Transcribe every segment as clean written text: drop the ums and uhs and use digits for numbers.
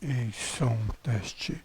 em som teste.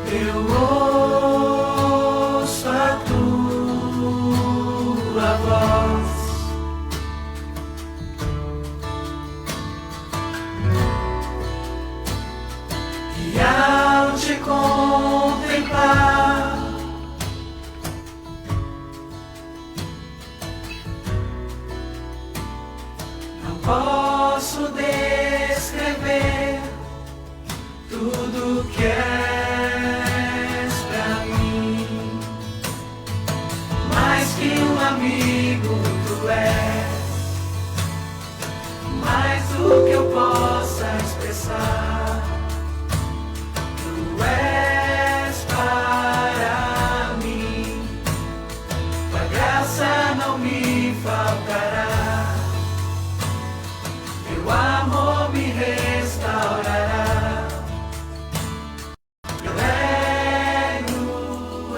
Eu ouço a tua voz, e ao te contemplar, não posso descrever tudo que és pra mim. Mais que um amigo tu és, mais do que eu possa expressar. Tu és para mim, tua graça não me faltará, teu amor me restaurará. Me alegro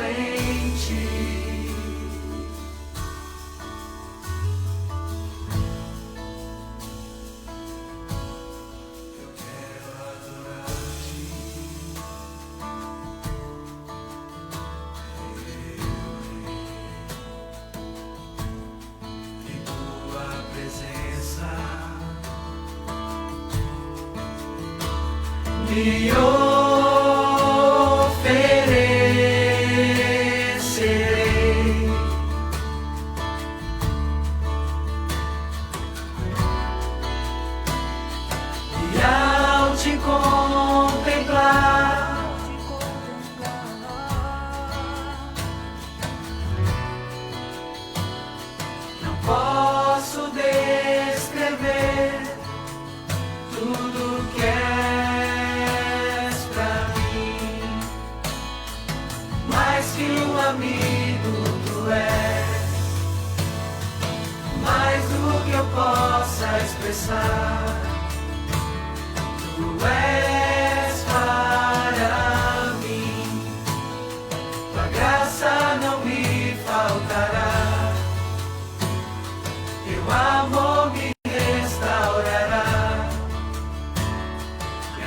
em ti. Eu quero adorar-te, em tua presença me oferecerei. E ao te contemplar, não posso descrever tudo que és pra mim. Mais que um amigo tu és, mais do que eu possa expressar. Tu és para mim, tua graça não me faltará, teu amor me restaurará. Me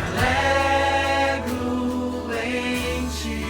alegro em ti.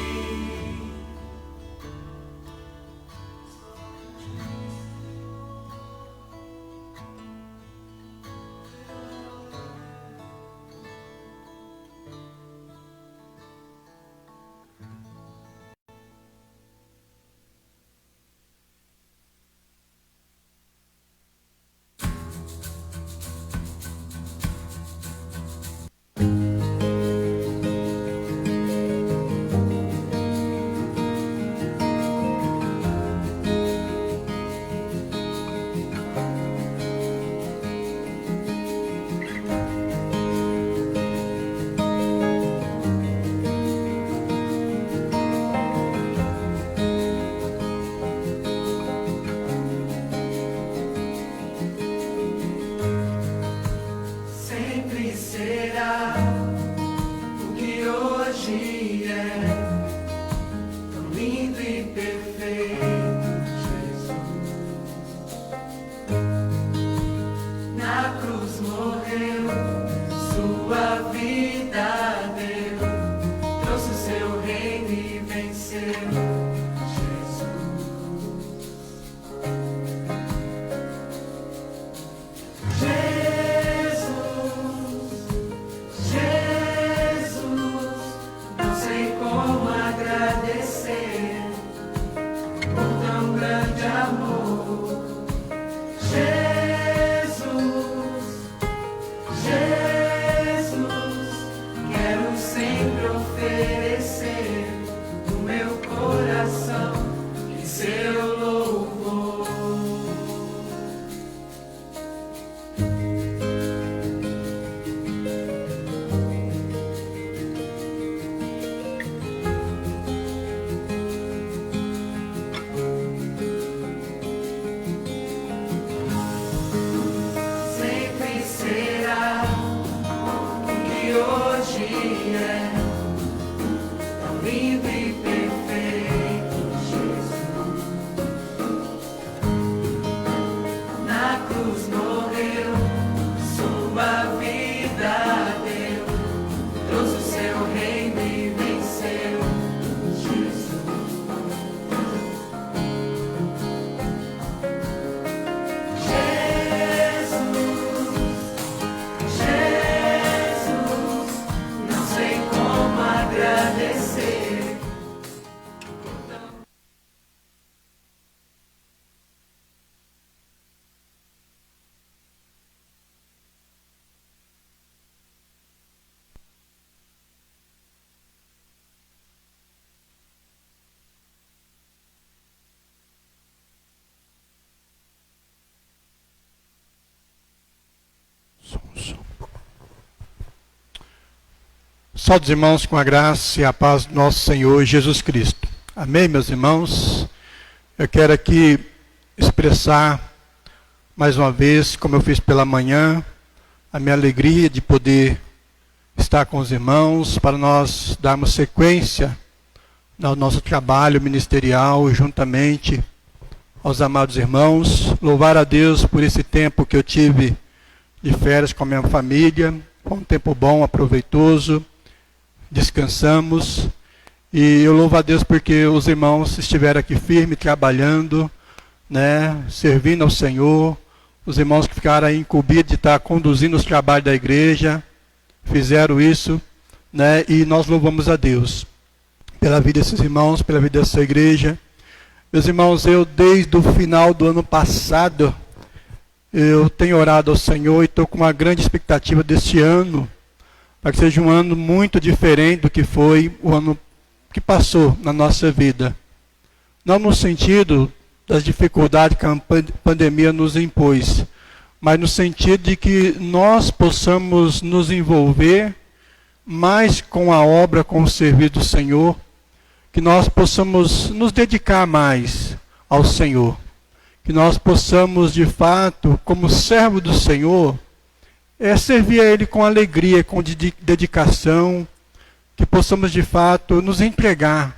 Saúde os irmãos com a graça e a paz do nosso Senhor Jesus Cristo. Amém, meus irmãos? Eu quero aqui expressar mais uma vez, como eu fiz pela manhã, a minha alegria de poder estar com os irmãos para nós darmos sequência ao nosso trabalho ministerial juntamente aos amados irmãos. Louvar a Deus por esse tempo que eu tive de férias com a minha família. Foi um tempo bom, aproveitoso. Descansamos. E eu louvo a Deus porque os irmãos estiveram aqui firmes, trabalhando, servindo ao Senhor. Os irmãos que ficaram aí incumbidos de estar conduzindo os trabalhos da igreja, fizeram isso, e nós louvamos a Deus pela vida desses irmãos, pela vida dessa igreja. Meus irmãos, eu desde o final do ano passado, eu tenho orado ao Senhor e estou com uma grande expectativa deste ano, para que seja um ano muito diferente do que foi o ano que passou na nossa vida. Não no sentido das dificuldades que a pandemia nos impôs, mas no sentido de que nós possamos nos envolver mais com a obra, com o serviço do Senhor, que nós possamos nos dedicar mais ao Senhor, que nós possamos, de fato, como servo do Senhor, servir a Ele com alegria, com dedicação, que possamos, de fato, nos entregar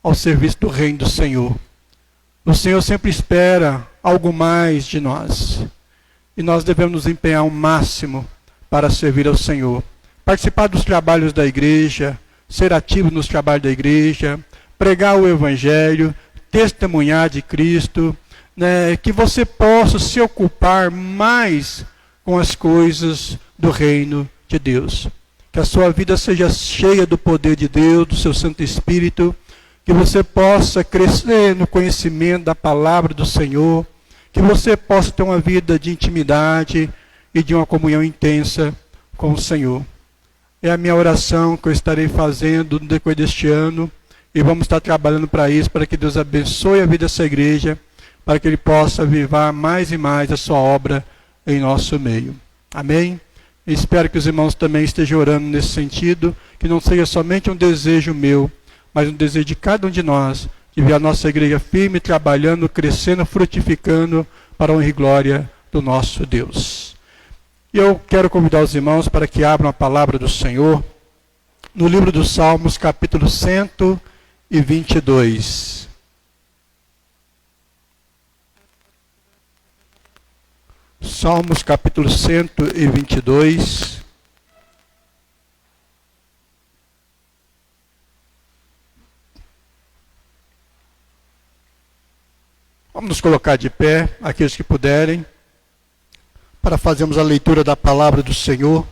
ao serviço do reino do Senhor. O Senhor sempre espera algo mais de nós, e nós devemos nos empenhar ao máximo para servir ao Senhor. Participar dos trabalhos da igreja, ser ativo nos trabalhos da igreja, pregar o Evangelho, testemunhar de Cristo, que você possa se ocupar mais com as coisas do reino de Deus. Que a sua vida seja cheia do poder de Deus, do seu Santo Espírito, que você possa crescer no conhecimento da palavra do Senhor, que você possa ter uma vida de intimidade e de uma comunhão intensa com o Senhor. É a minha oração que eu estarei fazendo no decorrer deste ano, e vamos estar trabalhando para isso, para que Deus abençoe a vida dessa igreja, para que Ele possa avivar mais e mais a sua obra em nosso meio. Amém? E espero que os irmãos também estejam orando nesse sentido, que não seja somente um desejo meu, mas um desejo de cada um de nós, de ver a nossa igreja firme, trabalhando, crescendo, frutificando para a honra e glória do nosso Deus. E eu quero convidar os irmãos para que abram a palavra do Senhor no livro dos Salmos, capítulo 122. Salmos, capítulo 122. Vamos nos colocar de pé, aqueles que puderem, para fazermos a leitura da palavra do Senhor.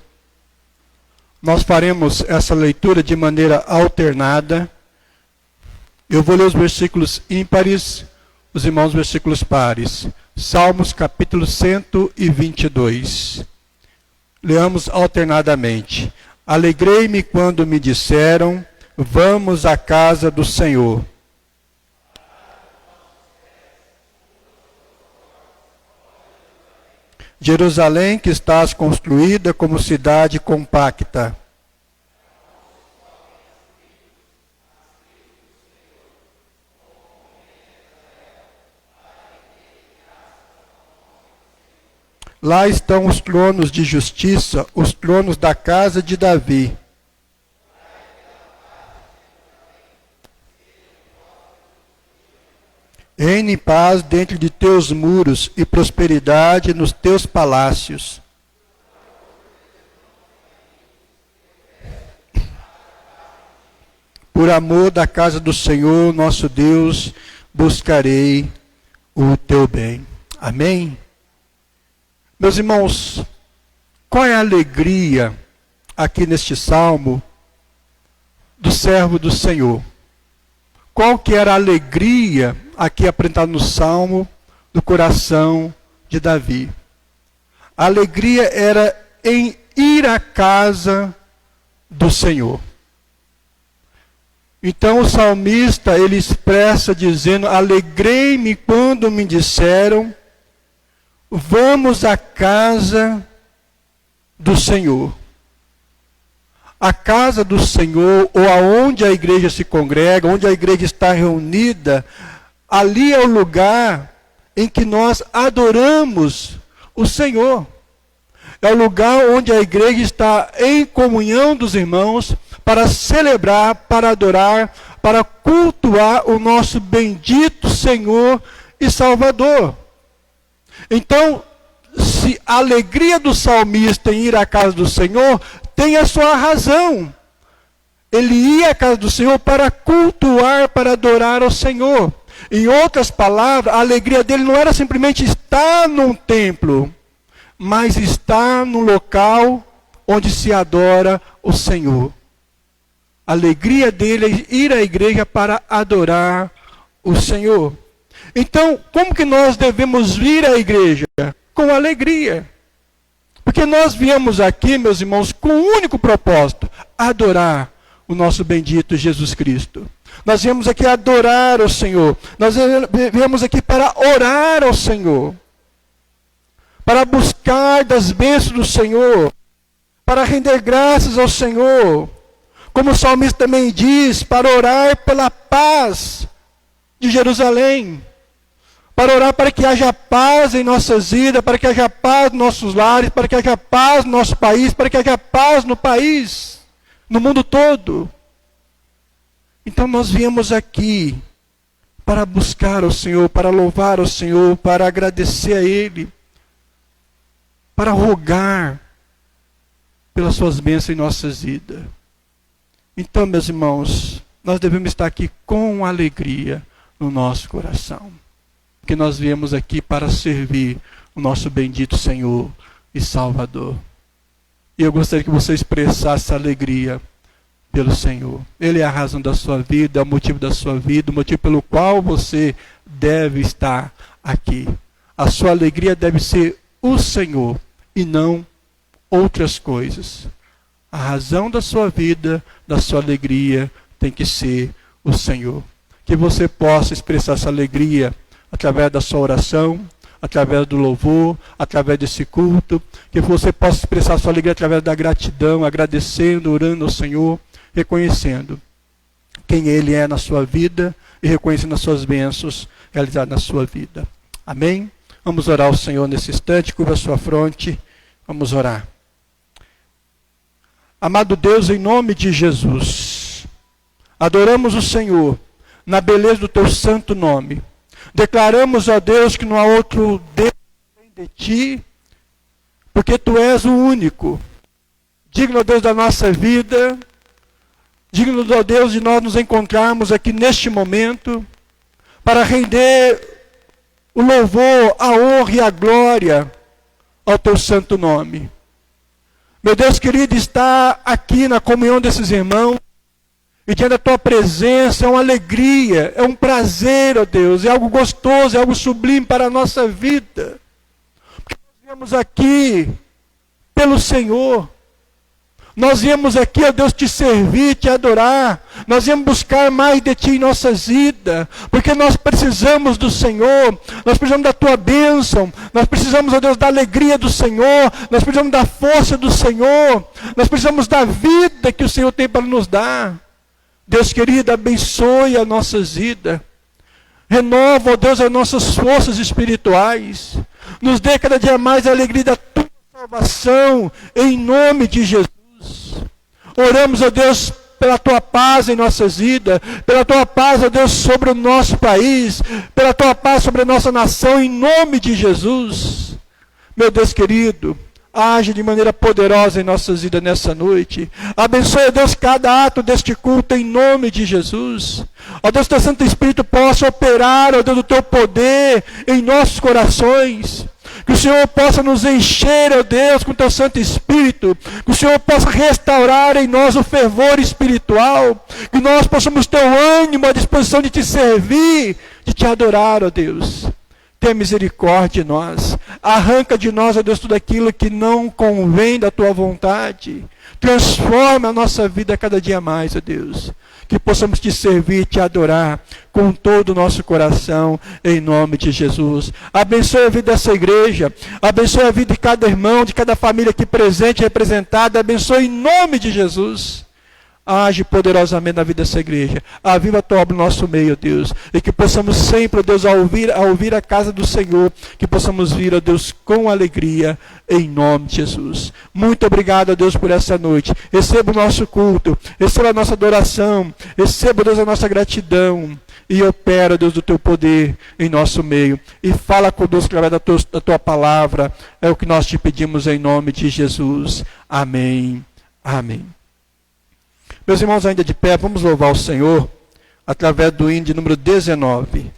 Nós faremos essa leitura de maneira alternada. Eu vou ler os versículos ímpares, os irmãos os versículos pares. Salmos, capítulo 122. Leamos alternadamente. Alegrei-me quando me disseram, vamos à casa do Senhor. Jerusalém, que estás construída como cidade compacta. Lá estão os tronos de justiça, os tronos da casa de Davi. Reine em paz dentro de teus muros e prosperidade nos teus palácios. Por amor da casa do Senhor, nosso Deus, buscarei o teu bem. Amém? Meus irmãos, qual é a alegria aqui neste salmo do servo do Senhor? Qual que era a alegria aqui apresentada no salmo do coração de Davi? A alegria era em ir à casa do Senhor. Então o salmista, ele expressa dizendo, alegrei-me quando me disseram, vamos à casa do Senhor. a casa do Senhor, ou aonde a igreja se congrega, onde a igreja está reunida, ali é o lugar em que nós adoramos o Senhor. É o lugar onde a igreja está em comunhão dos irmãos para celebrar, para adorar, para cultuar o nosso bendito Senhor e Salvador. Então, se a alegria do salmista em ir à casa do Senhor tem a sua razão. Ele ia à casa do Senhor para cultuar, para adorar ao Senhor. Em outras palavras, a alegria dele não era simplesmente estar num templo, mas estar no local onde se adora o Senhor. A alegria dele é ir à igreja para adorar o Senhor. Então, como que nós devemos vir à igreja? Com alegria. Porque nós viemos aqui, meus irmãos, com um único propósito: adorar o nosso bendito Jesus Cristo. Nós viemos aqui adorar o Senhor. Nós viemos aqui para orar ao Senhor. Para buscar das bênçãos do Senhor. Para render graças ao Senhor. Como o salmista também diz, para orar pela paz de Jerusalém. Para orar para que haja paz em nossas vidas, para que haja paz nos nossos lares, para que haja paz no nosso país, para que haja paz no país, no mundo todo. Então nós viemos aqui para buscar o Senhor, para louvar o Senhor, para agradecer a Ele, para rogar pelas suas bênçãos em nossas vidas. Então, meus irmãos, nós devemos estar aqui com alegria no nosso coração. Que nós viemos aqui para servir o nosso bendito Senhor e Salvador. E eu gostaria que você expressasse essa alegria pelo Senhor. Ele é a razão da sua vida, é o motivo da sua vida, o motivo pelo qual você deve estar aqui. A sua alegria deve ser o Senhor e não outras coisas. A razão da sua vida, da sua alegria, tem que ser o Senhor. Que você possa expressar essa alegria através da sua oração, através do louvor, através desse culto, que você possa expressar sua alegria através da gratidão, agradecendo, orando ao Senhor, reconhecendo quem Ele é na sua vida e reconhecendo as suas bênçãos realizadas na sua vida. Amém? Vamos orar ao Senhor nesse instante, curva a sua fronte, vamos orar. Amado Deus, em nome de Jesus, adoramos o Senhor na beleza do Teu santo nome. Declaramos, ó Deus, que não há outro Deus além de Ti, porque Tu és o único. Digno, ó Deus, da nossa vida, digno, ó Deus, de nós nos encontrarmos aqui neste momento, para render o louvor, a honra e a glória ao Teu santo nome. Meu Deus querido, estar aqui na comunhão desses irmãos, e diante da Tua presença, é uma alegria, é um prazer, ó Deus, é algo gostoso, é algo sublime para a nossa vida. Porque nós viemos aqui pelo Senhor. Nós viemos aqui, ó Deus, Te servir, Te adorar. Nós viemos buscar mais de Ti em nossas vidas. Porque nós precisamos do Senhor. Nós precisamos da Tua bênção. Nós precisamos, ó Deus, da alegria do Senhor. Nós precisamos da força do Senhor. Nós precisamos da vida que o Senhor tem para nos dar. Deus querido, abençoe as nossas vidas. Renova, ó Deus, as nossas forças espirituais. Nos dê cada dia mais a alegria da Tua salvação, em nome de Jesus. Oramos, ó Deus, pela Tua paz em nossas vidas, pela Tua paz, ó Deus, sobre o nosso país, pela Tua paz sobre a nossa nação, em nome de Jesus. Meu Deus querido, age de maneira poderosa em nossas vidas nessa noite. Abençoe, ó Deus, cada ato deste culto em nome de Jesus. Ó Deus, Teu Santo Espírito possa operar, ó Deus, do Teu poder em nossos corações. Que o Senhor possa nos encher, ó Deus, com o Teu Santo Espírito. Que o Senhor possa restaurar em nós o fervor espiritual. Que nós possamos ter o ânimo, a disposição de Te servir, de Te adorar, ó Deus. Tenha misericórdia de nós. Arranca de nós, ó Deus, tudo aquilo que não convém da tua vontade. Transforma a nossa vida cada dia mais, ó Deus. Que possamos te servir, te adorar com todo o nosso coração, em nome de Jesus. Abençoe a vida dessa igreja, abençoe a vida de cada irmão, de cada família aqui presente, representada, abençoe em nome de Jesus. Age poderosamente na vida dessa igreja. Aviva a tua obra no nosso meio, ó Deus. E que possamos sempre, ó Deus, ao ouvir a casa do Senhor, que possamos vir, ó Deus, com alegria, em nome de Jesus. Muito obrigado, ó Deus, por essa noite. Receba o nosso culto, receba a nossa adoração, receba, ó Deus, a nossa gratidão. E opera, Deus, do teu poder em nosso meio. E fala conosco através da tua palavra. É o que nós te pedimos em nome de Jesus. Amém. Amém. Meus irmãos, ainda de pé, vamos louvar o Senhor através do hino de número 19.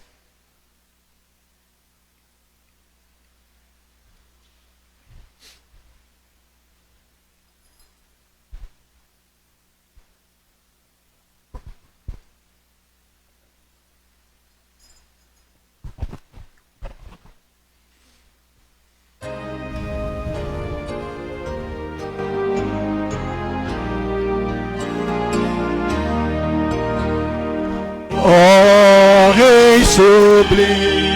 Ó Rei sublime,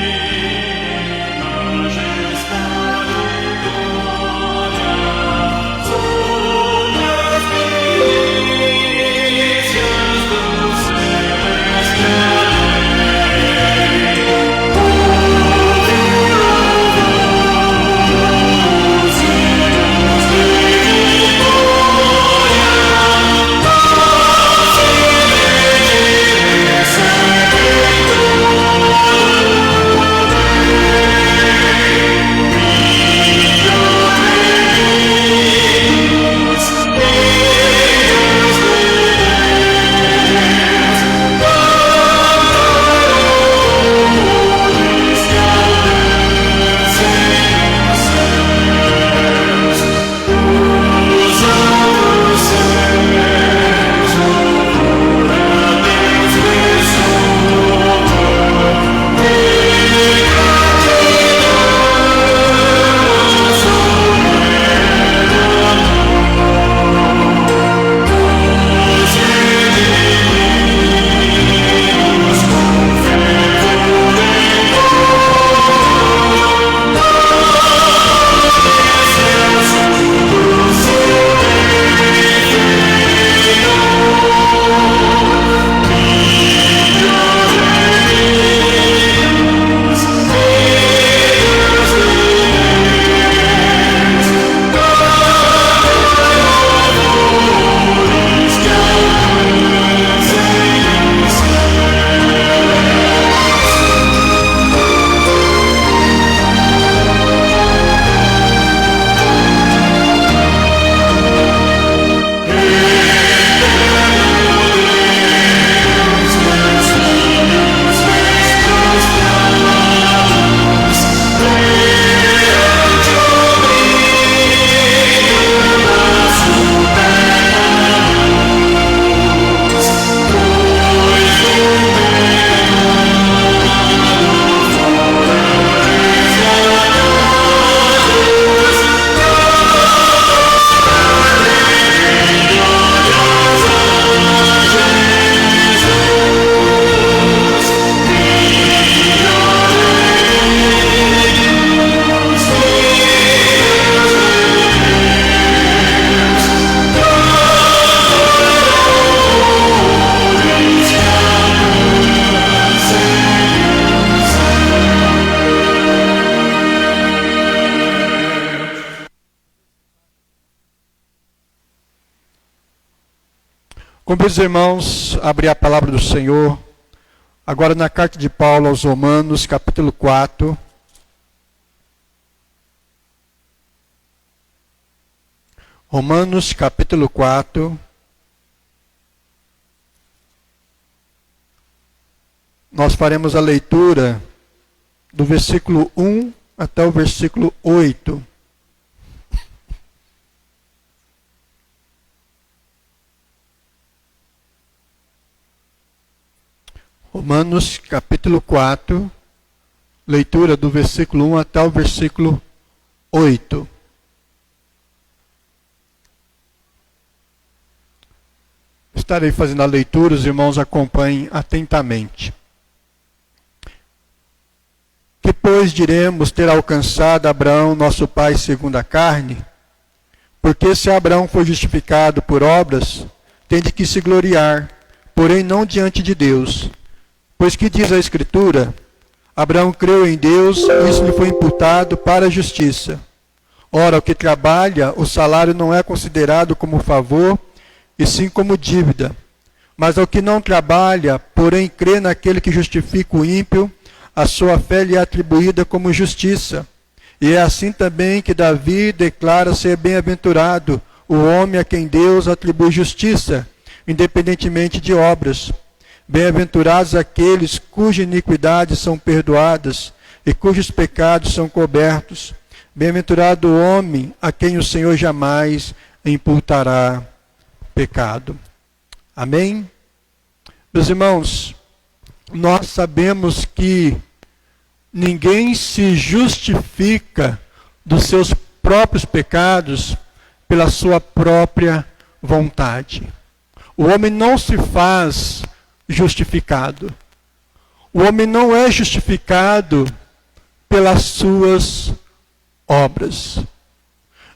Convido os irmãos a abrir a palavra do Senhor, agora na carta de Paulo aos Romanos, capítulo 4. Romanos, capítulo 4. Nós faremos a leitura do versículo 1 até o versículo 8. Romanos capítulo 4, leitura do versículo 1 até o versículo 8. Estarei fazendo a leitura, os irmãos acompanhem atentamente. Que, pois, diremos ter alcançado Abraão, nosso pai, segundo a carne? Porque se Abraão foi justificado por obras, tem de que se gloriar, porém não diante de Deus. Pois que diz a Escritura? Abraão creu em Deus, e isso lhe foi imputado para a justiça. Ora, o que trabalha, o salário não é considerado como favor, e sim como dívida. Mas ao que não trabalha, porém crê naquele que justifica o ímpio, a sua fé lhe é atribuída como justiça. E é assim também que Davi declara ser bem-aventurado o homem a quem Deus atribui justiça, independentemente de obras. Bem-aventurados aqueles cujas iniquidades são perdoadas e cujos pecados são cobertos. Bem-aventurado o homem a quem o Senhor jamais imputará pecado. Amém? Meus irmãos, nós sabemos que ninguém se justifica dos seus próprios pecados pela sua própria vontade. O homem não se faz justificado. O homem não é justificado pelas suas obras.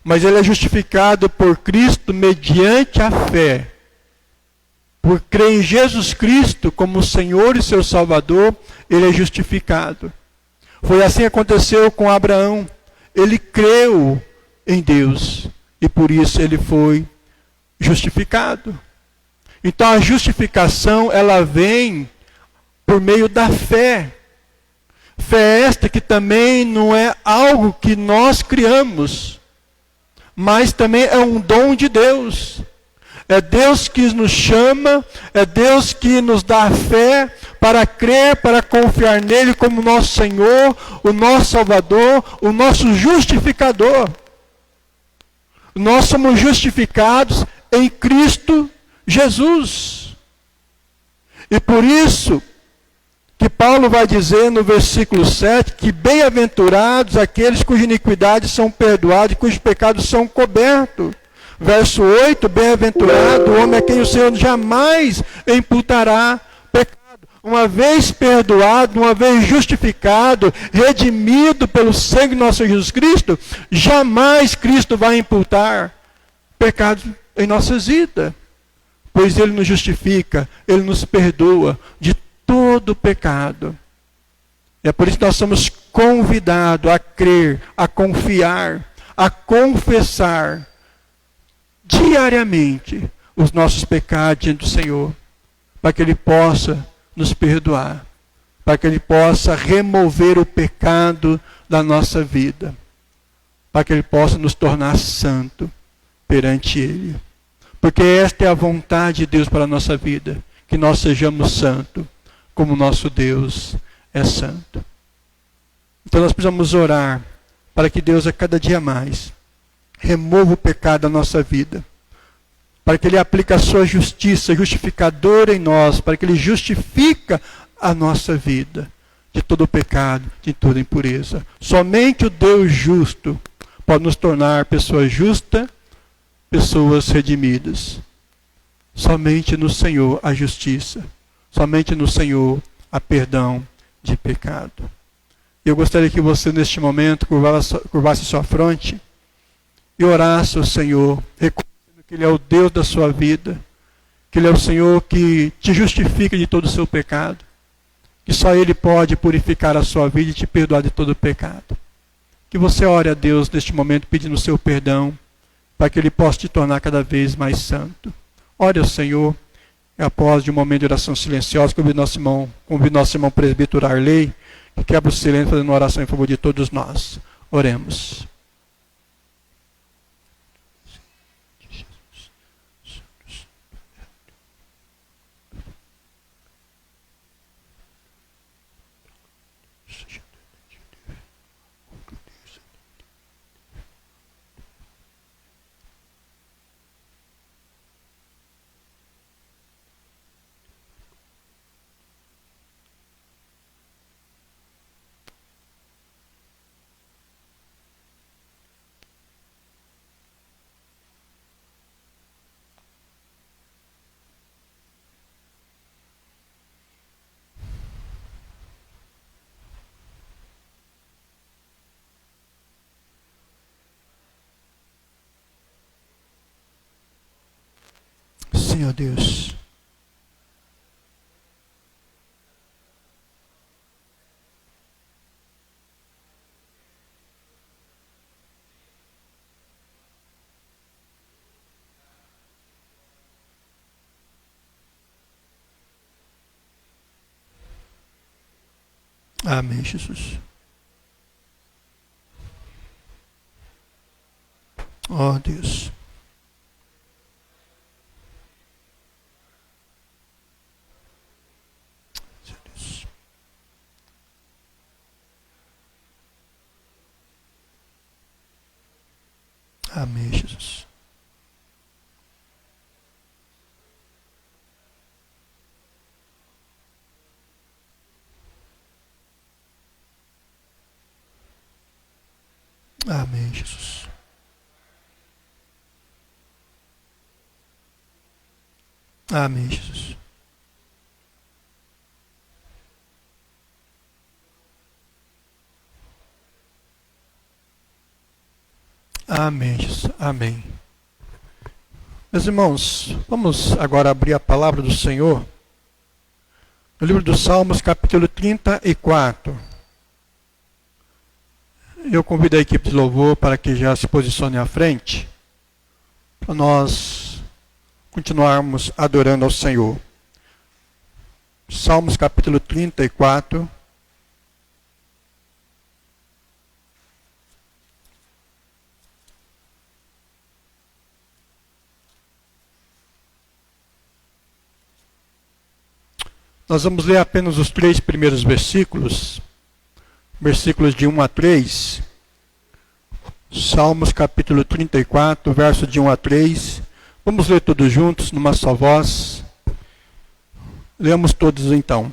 Mas ele é justificado por Cristo mediante a fé. Por crer em Jesus Cristo como Senhor e seu Salvador, ele é justificado. Foi assim que aconteceu com Abraão. Ele creu em Deus e por isso ele foi justificado. Então a justificação, ela vem por meio da fé. Fé esta que também não é algo que nós criamos, mas também é um dom de Deus. É Deus que nos chama, é Deus que nos dá a fé para crer, para confiar nele como nosso Senhor, o nosso Salvador, o nosso justificador. Nós somos justificados em Cristo Jesus. E por isso que Paulo vai dizer no versículo 7 que bem-aventurados aqueles cujas iniquidades são perdoadas e cujos pecados são cobertos. Verso 8, bem-aventurado o homem a quem o Senhor jamais imputará pecado. Uma vez perdoado, uma vez justificado, redimido pelo sangue de nosso Jesus Cristo, jamais Cristo vai imputar pecados em nossas vidas. Pois Ele nos justifica, Ele nos perdoa de todo pecado. É por isso que nós somos convidados a crer, a confiar, a confessar diariamente os nossos pecados diante do Senhor, para que Ele possa nos perdoar, para que Ele possa remover o pecado da nossa vida, para que Ele possa nos tornar santo perante Ele. Porque esta é a vontade de Deus para a nossa vida, que nós sejamos santos, como nosso Deus é santo. Então nós precisamos orar para que Deus a cada dia mais remova o pecado da nossa vida, para que Ele aplique a sua justiça justificadora em nós, para que Ele justifique a nossa vida de todo o pecado, de toda impureza. Somente o Deus justo pode nos tornar pessoas justas, pessoas redimidas. Somente no Senhor a justiça, somente no Senhor a perdão de pecado. Eu gostaria que você neste momento curvasse sua fronte e orasse ao Senhor, reconhecendo que Ele é o Deus da sua vida, que Ele é o Senhor que te justifica de todo o seu pecado, que só Ele pode purificar a sua vida e te perdoar de todo o pecado. Que você ore a Deus neste momento pedindo o seu perdão, para que Ele possa te tornar cada vez mais santo. Ore ao Senhor, e após de um momento de oração silenciosa, convido nosso irmão presbítero Arley, que quebra o silêncio fazendo uma oração em favor de todos nós. Oremos. Senhor Deus. Amém, Jesus. Oh, Deus. Deus. Amém, Jesus. Amém, Jesus. Amém, Jesus. Amém, Jesus. Amém. Meus irmãos, vamos agora abrir a palavra do Senhor no livro dos Salmos, capítulo 34. Eu convido a equipe de louvor para que já se posicione à frente, para nós continuarmos adorando ao Senhor. Salmos capítulo 34. Nós vamos ler apenas os 3 primeiros versículos, versículos de 1 a 3. Salmos capítulo 34, verso de 1 a 3. Vamos ler todos juntos, numa só voz. Leamos todos então.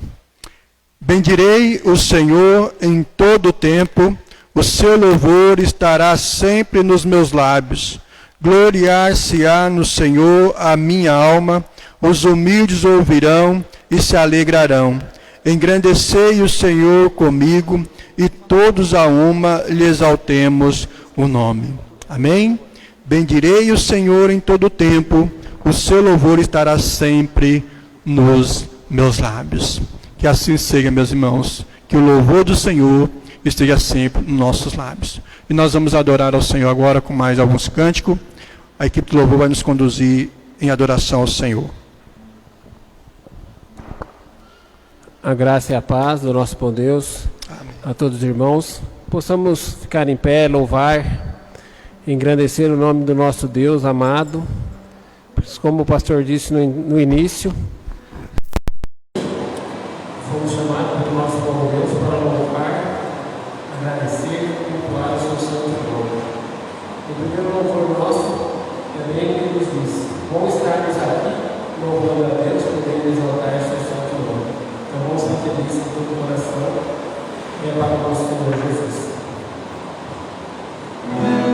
Bendirei o Senhor em todo o tempo, o seu louvor estará sempre nos meus lábios. Gloriar-se-á no Senhor a minha alma, os humildes ouvirão e se alegrarão. Engrandecei o Senhor comigo, e todos a uma lhe exaltemos o nome. Amém? Bendirei o Senhor em todo o tempo, o seu louvor estará sempre nos meus lábios. Que assim seja, meus irmãos, que o louvor do Senhor esteja sempre nos nossos lábios. E nós vamos adorar ao Senhor agora com mais alguns cânticos. A equipe do louvor vai nos conduzir em adoração ao Senhor. A graça e a paz do nosso bom Deus. Amém. A todos os irmãos, possamos ficar em pé, louvar, engrandecer o nome do nosso Deus amado. Como o pastor disse no início, fomos chamados pelo nosso bom Deus para louvar, agradecer e cultuar o seu santo nome. O primeiro louvor nosso é bem que nos diz: bom estarmos aqui, louvando a Deus, podendo exaltar o seu santo nome. Então vamos fazer isso com todo o coração e é para o nosso Senhor Jesus. Glória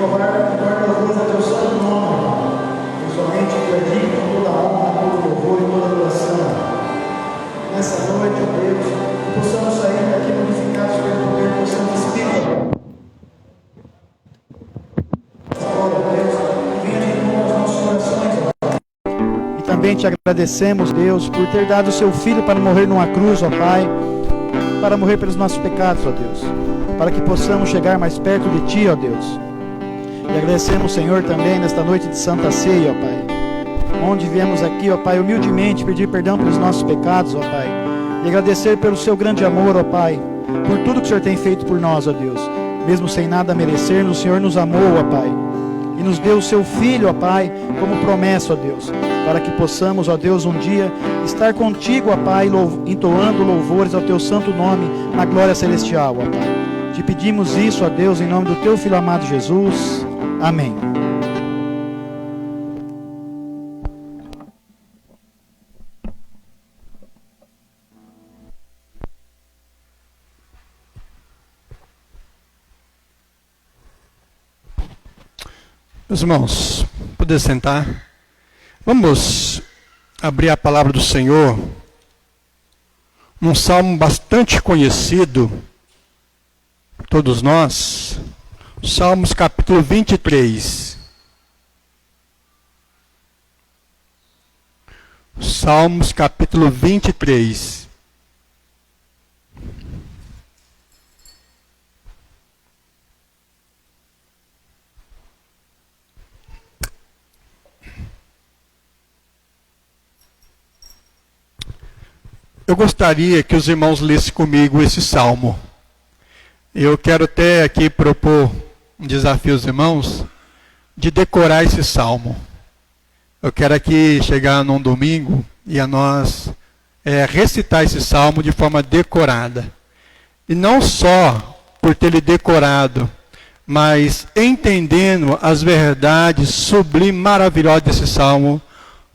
louvar, guarda louvores a teu santo nome, Pai. E somente tu é digno de toda honra, todo louvor e toda adoração. Nessa noite, ó Deus, que possamos sair daqui glorificados pelo poder do Santo Espírito. Ó Deus, venha de novo aos nossos corações, ó. E também te agradecemos, Deus, por ter dado o seu Filho para morrer numa cruz, ó Pai, para morrer pelos nossos pecados, ó Deus, para que possamos chegar mais perto de Ti, ó Deus. E agradecemos, Senhor, também nesta noite de Santa Ceia, ó Pai, onde viemos aqui, ó Pai, humildemente pedir perdão pelos nossos pecados, ó Pai, e agradecer pelo seu grande amor, ó Pai, por tudo que o Senhor tem feito por nós, ó Deus. Mesmo sem nada merecer, o Senhor nos amou, ó Pai, e nos deu o seu Filho, ó Pai, como promessa, ó Deus, para que possamos, ó Deus, um dia estar contigo, ó Pai, entoando louvores ao teu santo nome na glória celestial, ó Pai. Te pedimos isso, ó Deus, em nome do teu Filho amado Jesus. Amém. Meus irmãos, poder sentar. Vamos abrir a palavra do Senhor num salmo bastante conhecido, todos nós, Salmos capítulo 23. Salmos capítulo 23. Eu gostaria que os irmãos lessem comigo esse salmo. Eu quero até aqui propor um desafio aos irmãos de decorar esse salmo. Eu quero aqui chegar num domingo e a nós recitar esse salmo de forma decorada. E não só por ter ele decorado, mas entendendo as verdades sublimes, maravilhosas desse salmo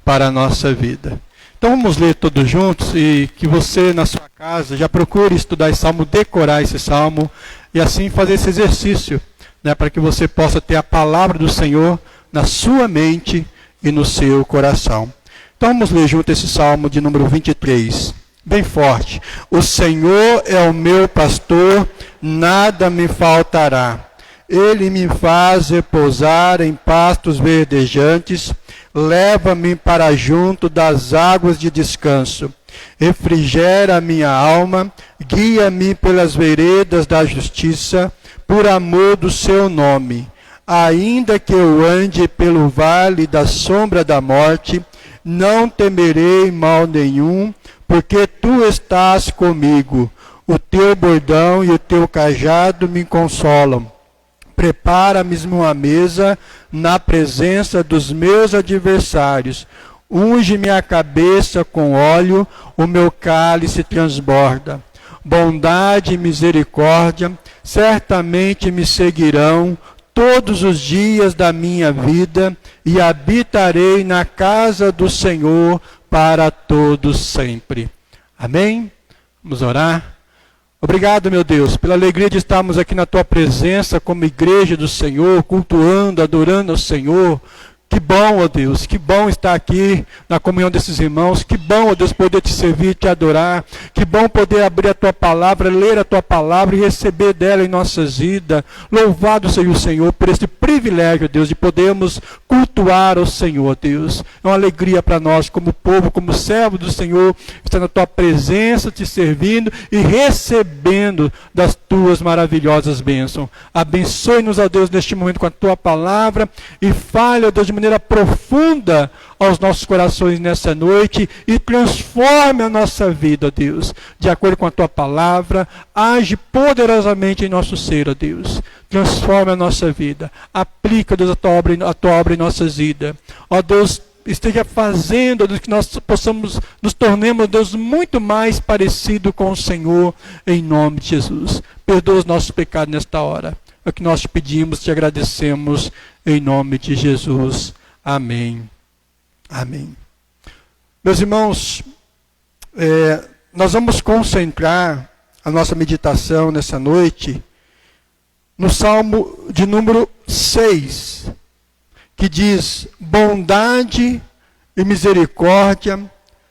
para a nossa vida. Então vamos ler todos juntos e que você na sua casa já procure estudar esse salmo, decorar esse salmo e assim fazer esse exercício, né, para que você possa ter a palavra do Senhor na sua mente e no seu coração. Então vamos ler junto esse salmo de número 23, bem forte. O Senhor é o meu pastor, nada me faltará. Ele me faz repousar em pastos verdejantes, leva-me para junto das águas de descanso. Refrigera a minha alma, guia-me pelas veredas da justiça, por amor do seu nome. Ainda que eu ande pelo vale da sombra da morte, não temerei mal nenhum, porque tu estás comigo. O teu bordão e o teu cajado me consolam. Prepara-me uma mesa na presença dos meus adversários. Unge-me a cabeça com óleo, o meu cálice transborda. Bondade e misericórdia certamente me seguirão todos os dias da minha vida, e habitarei na casa do Senhor para todos sempre. Amém? Vamos orar. Obrigado, meu Deus, pela alegria de estarmos aqui na Tua presença como igreja do Senhor, cultuando, adorando ao Senhor. Que bom, ó Deus, que bom estar aqui na comunhão desses irmãos. Que bom, ó Deus, poder te servir, te adorar. Que bom poder abrir a Tua palavra, ler a Tua palavra e receber dela em nossas vidas. Louvado seja o Senhor por este privilégio, Deus, de podermos cultuar ao Senhor, Deus. É uma alegria para nós, como povo, como servo do Senhor, estar na Tua presença, te servindo e recebendo das Tuas maravilhosas bênçãos. Abençoe-nos, ó Deus, neste momento com a Tua palavra e fale, ó Deus, de maneira profunda aos nossos corações nessa noite e transforme a nossa vida, ó Deus, de acordo com a Tua palavra. Age poderosamente em nosso ser, ó Deus. Transforme a nossa vida. Aplica, Deus, a tua obra em nossas vidas. Ó Deus, esteja fazendo, ó Deus, que nós possamos, nos tornemos, ó Deus, muito mais parecido com o Senhor, em nome de Jesus. Perdoa os nossos pecados nesta hora. É o que nós te pedimos, te agradecemos, em nome de Jesus. Amém. Amém. Meus irmãos, nós vamos concentrar a nossa meditação nessa noite no Salmo de número 6, que diz: bondade e misericórdia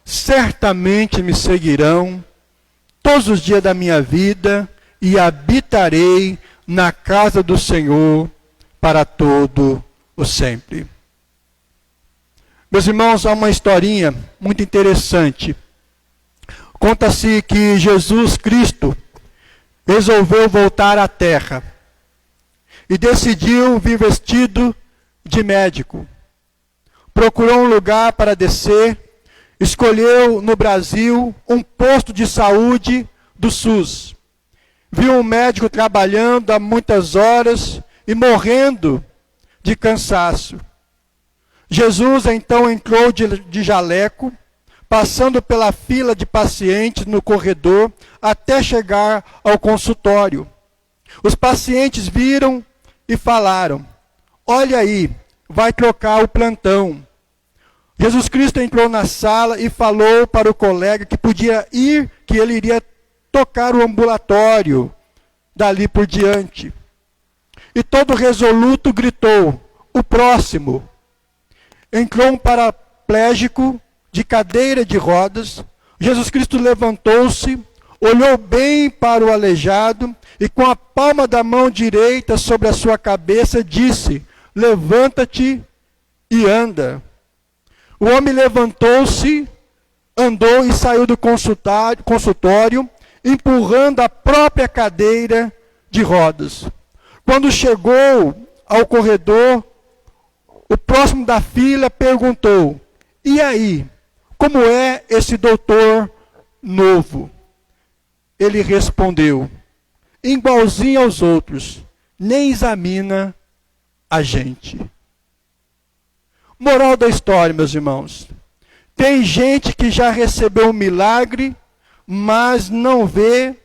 certamente me seguirão todos os dias da minha vida, e habitarei na casa do Senhor para todo o sempre. Meus irmãos, há uma historinha muito interessante. Conta-se que Jesus Cristo resolveu voltar à terra e decidiu vir vestido de médico. Procurou um lugar para descer, escolheu no Brasil um posto de saúde do SUS. Viu um médico trabalhando há muitas horas e morrendo de cansaço. Jesus então entrou de jaleco, passando pela fila de pacientes no corredor até chegar ao consultório. Os pacientes viram e falaram: olha aí, vai trocar o plantão. Jesus Cristo entrou na sala e falou para o colega que podia ir, que ele iria tocar o ambulatório dali por diante. E todo resoluto gritou: o próximo. Entrou um paraplégico de cadeira de rodas. Jesus Cristo levantou-se, olhou bem para o aleijado e com a palma da mão direita sobre a sua cabeça disse: levanta-te e anda. O homem levantou-se, andou e saiu do consultório, empurrando a própria cadeira de rodas. Quando chegou ao corredor, o próximo da fila perguntou: e aí, como é esse doutor novo? Ele respondeu: igualzinho aos outros, nem examina a gente. Moral da história, meus irmãos: tem gente que já recebeu um milagre, mas não vê,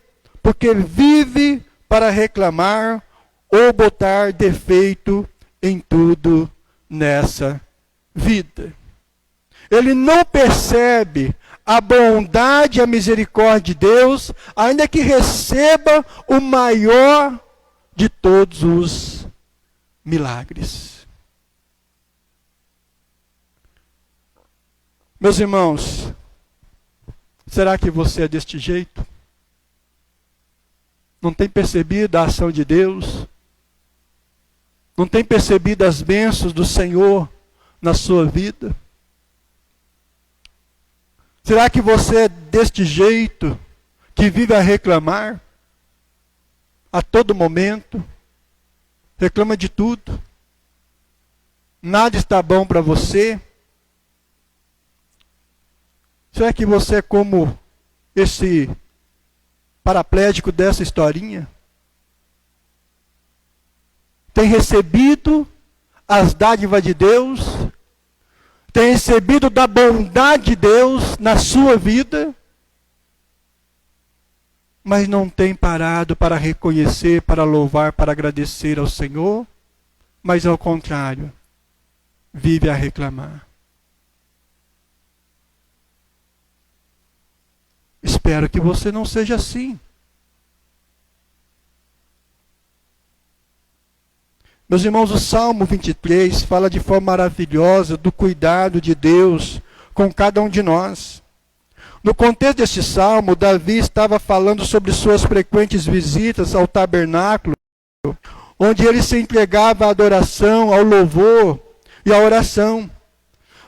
porque vive para reclamar ou botar defeito em tudo nessa vida. Ele não percebe a bondade e a misericórdia de Deus, ainda que receba o maior de todos os milagres. Meus irmãos, será que você é deste jeito? Não tem percebido a ação de Deus? Não tem percebido as bênçãos do Senhor na sua vida? Será que você é deste jeito, que vive a reclamar a todo momento? Reclama de tudo. Nada está bom para você? Será que você é como esse paraplégico dessa historinha? Tem recebido as dádivas de Deus? Tem recebido da bondade de Deus na sua vida? Mas não tem parado para reconhecer, para louvar, para agradecer ao Senhor? Mas ao contrário, vive a reclamar. Espero que você não seja assim. Meus irmãos, o Salmo 23 fala de forma maravilhosa do cuidado de Deus com cada um de nós. No contexto deste salmo, Davi estava falando sobre suas frequentes visitas ao tabernáculo, onde ele se entregava à adoração, ao louvor e à oração.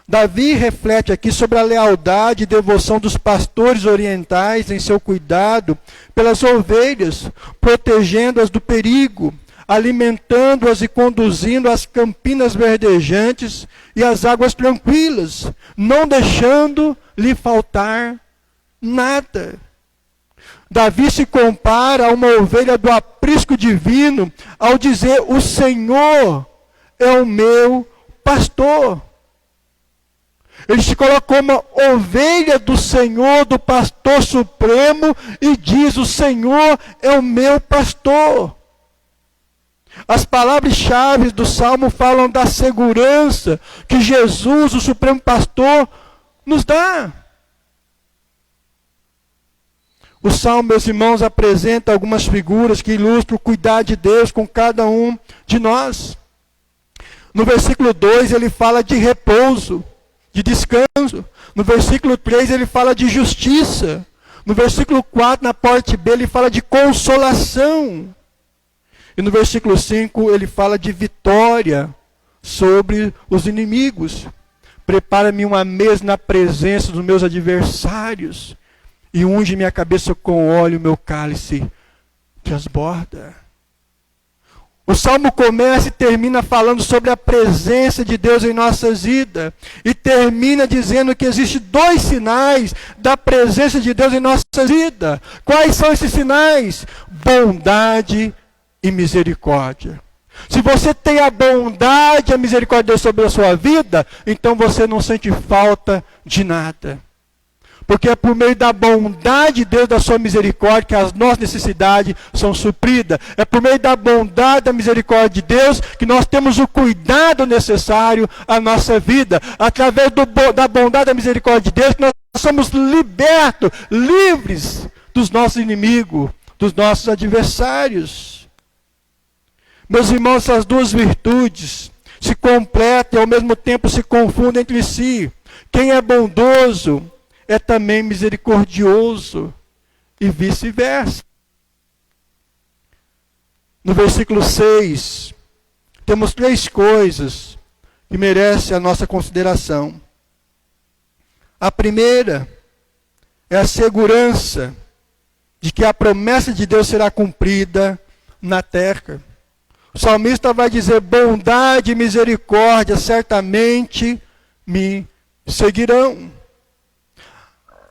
Davi reflete aqui sobre a lealdade e devoção dos pastores orientais em seu cuidado pelas ovelhas, protegendo-as do perigo, alimentando-as e conduzindo às campinas verdejantes e às águas tranquilas, não deixando lhe faltar nada. Davi se compara a uma ovelha do aprisco divino ao dizer: o Senhor é o meu pastor. Ele se coloca como ovelha do Senhor, do pastor supremo, e diz: o Senhor é o meu pastor. As palavras-chave do Salmo falam da segurança que Jesus, o supremo pastor, nos dá. O Salmo, meus irmãos, apresenta algumas figuras que ilustram o cuidado de Deus com cada um de nós. No versículo 2 ele fala de repouso, de descanso. No versículo 3 ele fala de justiça. No versículo 4, na parte B, ele fala de consolação. E no versículo 5 ele fala de vitória sobre os inimigos. Prepara-me uma mesa na presença dos meus adversários. E unge minha cabeça com óleo, meu cálice transborda. O Salmo começa e termina falando sobre a presença de Deus em nossas vidas. E termina dizendo que existem 2 sinais da presença de Deus em nossas vidas. Quais são esses sinais? Bondade e misericórdia. Se você tem a bondade e a misericórdia de Deus sobre a sua vida, então você não sente falta de nada. Porque é por meio da bondade de Deus, da sua misericórdia, que as nossas necessidades são supridas. É por meio da bondade, da misericórdia de Deus, que nós temos o cuidado necessário à nossa vida. Através da bondade, da misericórdia de Deus, que nós somos libertos, livres dos nossos inimigos, dos nossos adversários. Meus irmãos, essas 2 virtudes se completam e ao mesmo tempo se confundem entre si. Quem é bondoso é também misericordioso e vice-versa. No versículo 6, temos 3 coisas que merecem a nossa consideração. A primeira é a segurança de que a promessa de Deus será cumprida na terra. O salmista vai dizer: bondade e misericórdia certamente me seguirão.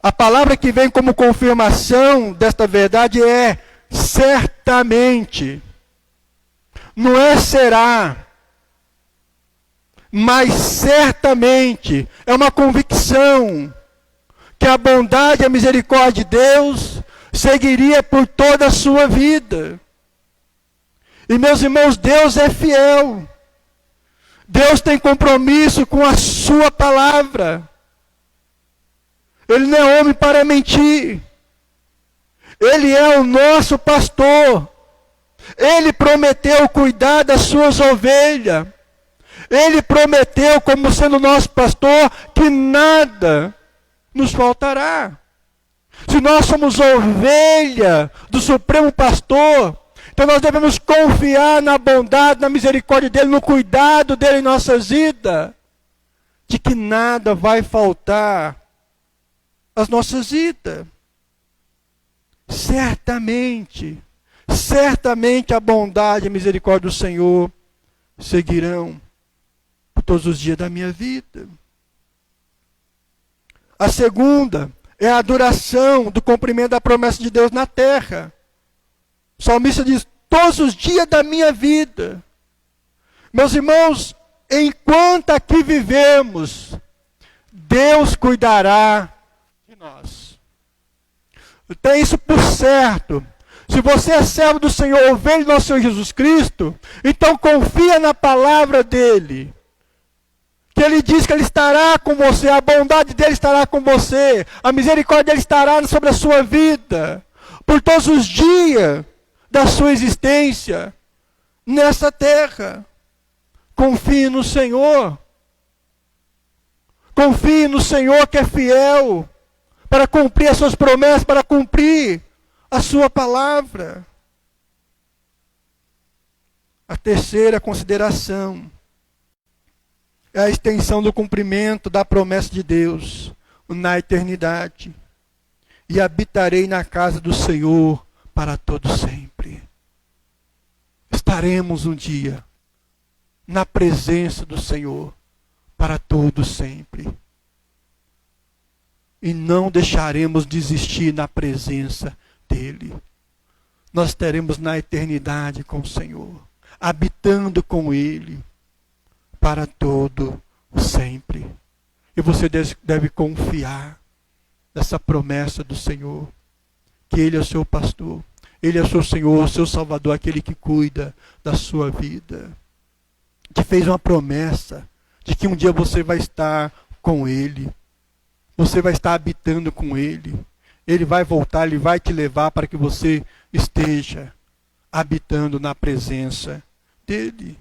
A palavra que vem como confirmação desta verdade é certamente. Não é será, mas certamente. É uma convicção que a bondade e a misericórdia de Deus seguiria por toda a sua vida. E meus irmãos, Deus é fiel. Deus tem compromisso com a sua palavra. Ele não é homem para mentir. Ele é o nosso pastor. Ele prometeu cuidar das suas ovelhas. Ele prometeu, como sendo nosso pastor, que nada nos faltará. Se nós somos ovelha do Supremo Pastor, então nós devemos confiar na bondade, na misericórdia dele, no cuidado dele em nossas vidas, de que nada vai faltar às nossas vidas. Certamente a bondade e a misericórdia do Senhor seguirão por todos os dias da minha vida. A segunda é a duração do cumprimento da promessa de Deus na terra. O salmista diz: todos os dias da minha vida. Meus irmãos, enquanto aqui vivemos, Deus cuidará de nós. Tem isso por certo. Se você é servo do Senhor, ovelha do nosso Senhor Jesus Cristo, então confia na palavra dele. Que ele diz que ele estará com você, a bondade dele estará com você, a misericórdia dele estará sobre a sua vida, por todos os dias da sua existência nessa terra. Confie no Senhor. Confie no Senhor que é fiel para cumprir as suas promessas, para cumprir a sua palavra. A terceira consideração é a extensão do cumprimento da promessa de Deus na eternidade. E habitarei na casa do Senhor para todo sempre. Estaremos um dia na presença do Senhor para todo sempre. E não deixaremos de existir na presença dele. Nós estaremos na eternidade com o Senhor, habitando com ele para todo sempre. E você deve confiar nessa promessa do Senhor, que ele é o seu pastor, ele é o seu Senhor, o seu Salvador, aquele que cuida da sua vida. Te fez uma promessa de que um dia você vai estar com ele, você vai estar habitando com ele. Ele vai voltar, Ele vai te levar para que você esteja habitando na presença dEle.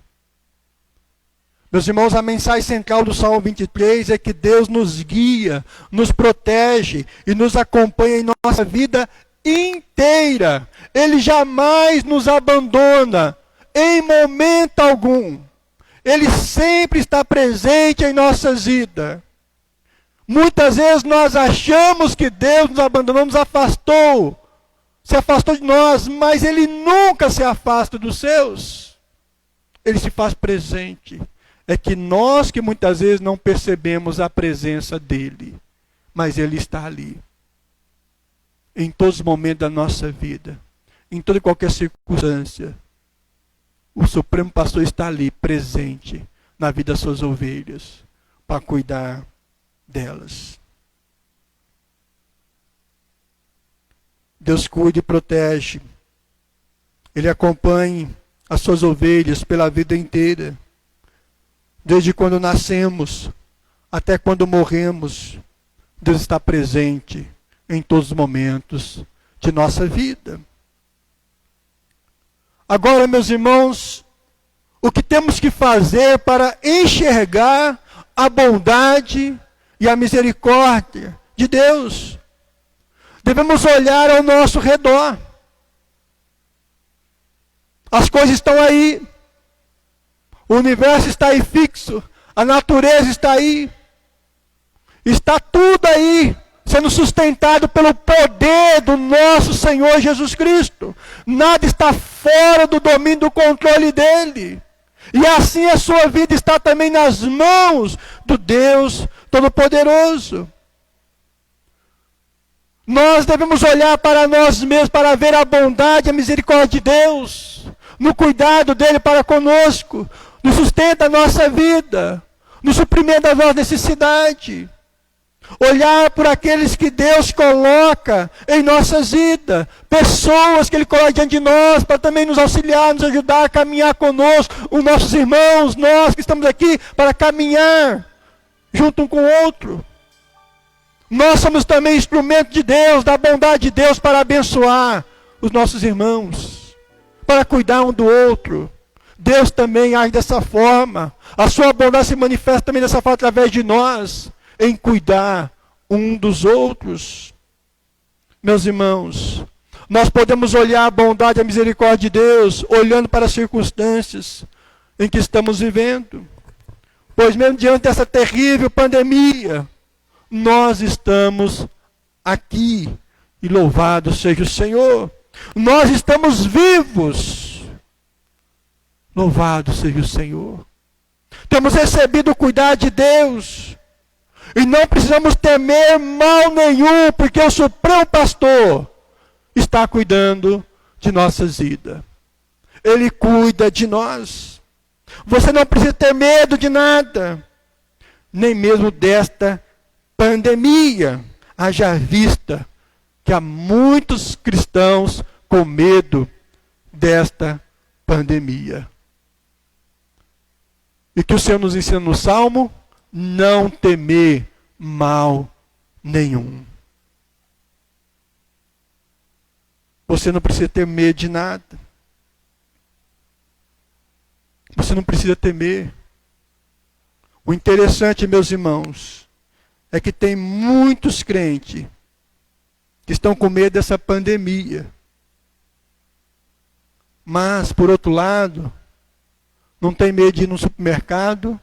Meus irmãos, a mensagem central do Salmo 23 é que Deus nos guia, nos protege e nos acompanha em nossa vida inteira. Ele jamais nos abandona, em momento algum. Ele sempre está presente em nossas vidas. Muitas vezes nós achamos que Deus nos abandonou, nos afastou, se afastou de nós, mas Ele nunca se afasta dos seus. Ele se faz presente. É que nós que muitas vezes não percebemos a presença dEle, mas Ele está ali. Em todos os momentos da nossa vida, em toda e qualquer circunstância, o Supremo Pastor está ali, presente, na vida das suas ovelhas, para cuidar delas. Deus cuida e protege. Ele acompanha as suas ovelhas pela vida inteira. Desde quando nascemos até quando morremos, Deus está presente em todos os momentos de nossa vida. Agora, meus irmãos, o que temos que fazer para enxergar a bondade e a misericórdia de Deus? Devemos olhar ao nosso redor. As coisas estão aí. O universo está aí fixo. A natureza está aí. Está tudo aí, sendo sustentado pelo poder do nosso Senhor Jesus Cristo. Nada está fora do domínio, do controle dele. E assim a sua vida está também nas mãos do Deus Todo-Poderoso. Nós devemos olhar para nós mesmos para ver a bondade e a misericórdia de Deus, no cuidado dele para conosco, no sustento da nossa vida, no suprimento da nossa necessidade. Olhar por aqueles que Deus coloca em nossas vidas, pessoas que Ele coloca diante de nós, para também nos auxiliar, nos ajudar a caminhar conosco, os nossos irmãos, nós que estamos aqui para caminhar junto um com o outro. Nós somos também instrumento de Deus, da bondade de Deus para abençoar os nossos irmãos, para cuidar um do outro. Deus também age dessa forma. A sua bondade se manifesta também dessa forma através de nós, em cuidar um dos outros. Meus irmãos, nós podemos olhar a bondade e a misericórdia de Deus, olhando para as circunstâncias em que estamos vivendo. Pois mesmo diante dessa terrível pandemia, nós estamos aqui, e louvado seja o Senhor. Nós estamos vivos. Louvado seja o Senhor. Temos recebido o cuidado de Deus. E não precisamos temer mal nenhum, porque o Supremo Pastor está cuidando de nossas vidas. Ele cuida de nós. Você não precisa ter medo de nada, nem mesmo desta pandemia. Haja vista que há muitos cristãos com medo desta pandemia. E que o Senhor nos ensina no Salmo: não temer mal nenhum. Você não precisa ter medo de nada. Você não precisa temer. O interessante, meus irmãos, é que tem muitos crentes que estão com medo dessa pandemia. Mas, por outro lado, não tem medo de ir no supermercado,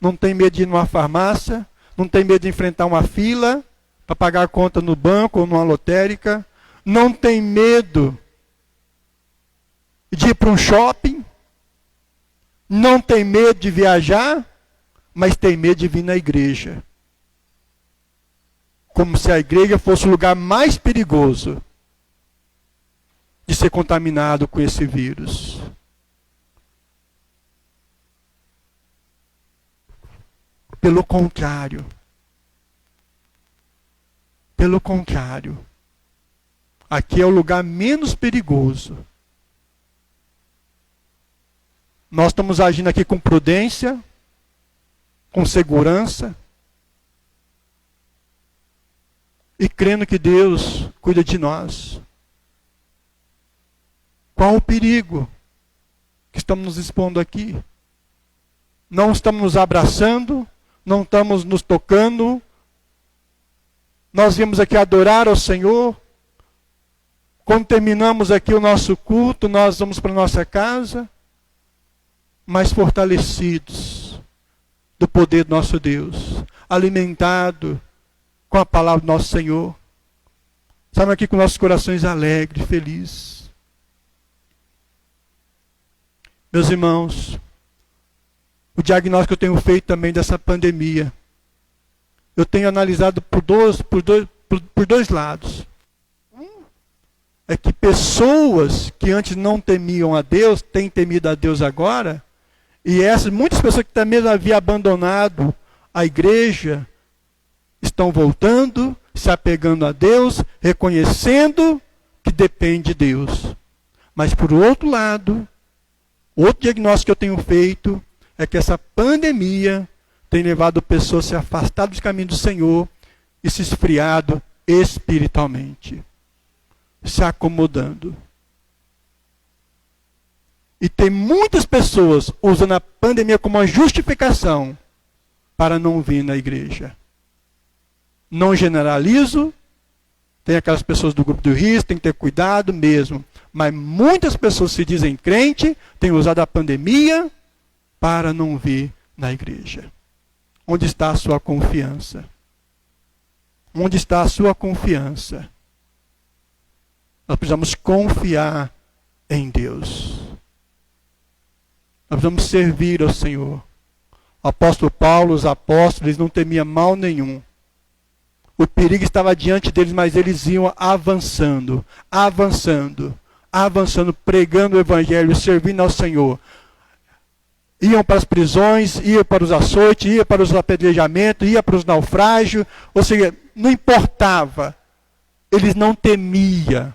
não tem medo de ir numa farmácia, não tem medo de enfrentar uma fila para pagar a conta no banco ou numa lotérica, não tem medo de ir para um shopping, não tem medo de viajar, mas tem medo de vir na igreja. Como se a igreja fosse o lugar mais perigoso de ser contaminado com esse vírus. Pelo contrário, aqui é o lugar menos perigoso. Nós estamos agindo aqui com prudência, com segurança, e crendo que Deus cuida de nós. Qual o perigo que estamos nos expondo aqui? Não estamos nos abraçando, não estamos nos tocando. Nós viemos aqui adorar ao Senhor. Quando terminamos aqui o nosso culto, nós vamos para a nossa casa, mais fortalecidos do poder do nosso Deus, alimentado com a palavra do nosso Senhor. Estamos aqui com nossos corações alegres, felizes. Meus irmãos, o diagnóstico que eu tenho feito também dessa pandemia, eu tenho analisado por dois lados. Um é que pessoas que antes não temiam a Deus, têm temido a Deus agora, e muitas pessoas que também haviam abandonado a igreja, estão voltando, se apegando a Deus, reconhecendo que depende de Deus. Mas por outro lado, outro diagnóstico que eu tenho feito é que essa pandemia tem levado pessoas a se afastar dos caminhos do Senhor e se esfriado espiritualmente, se acomodando. E tem muitas pessoas usando a pandemia como uma justificação para não vir na igreja. Não generalizo, tem aquelas pessoas do grupo do risco, tem que ter cuidado mesmo. Mas muitas pessoas se dizem crente, têm usado a pandemia para não vir na igreja. Onde está a sua confiança? Onde está a sua confiança? Nós precisamos confiar em Deus. Nós precisamos servir ao Senhor. O apóstolo Paulo, os apóstolos, eles não temiam mal nenhum. O perigo estava diante deles, mas eles iam avançando, pregando o evangelho, servindo ao Senhor. Iam para as prisões, iam para os açoites, iam para os apedrejamentos, iam para os naufrágios. Ou seja, não importava. Eles não temiam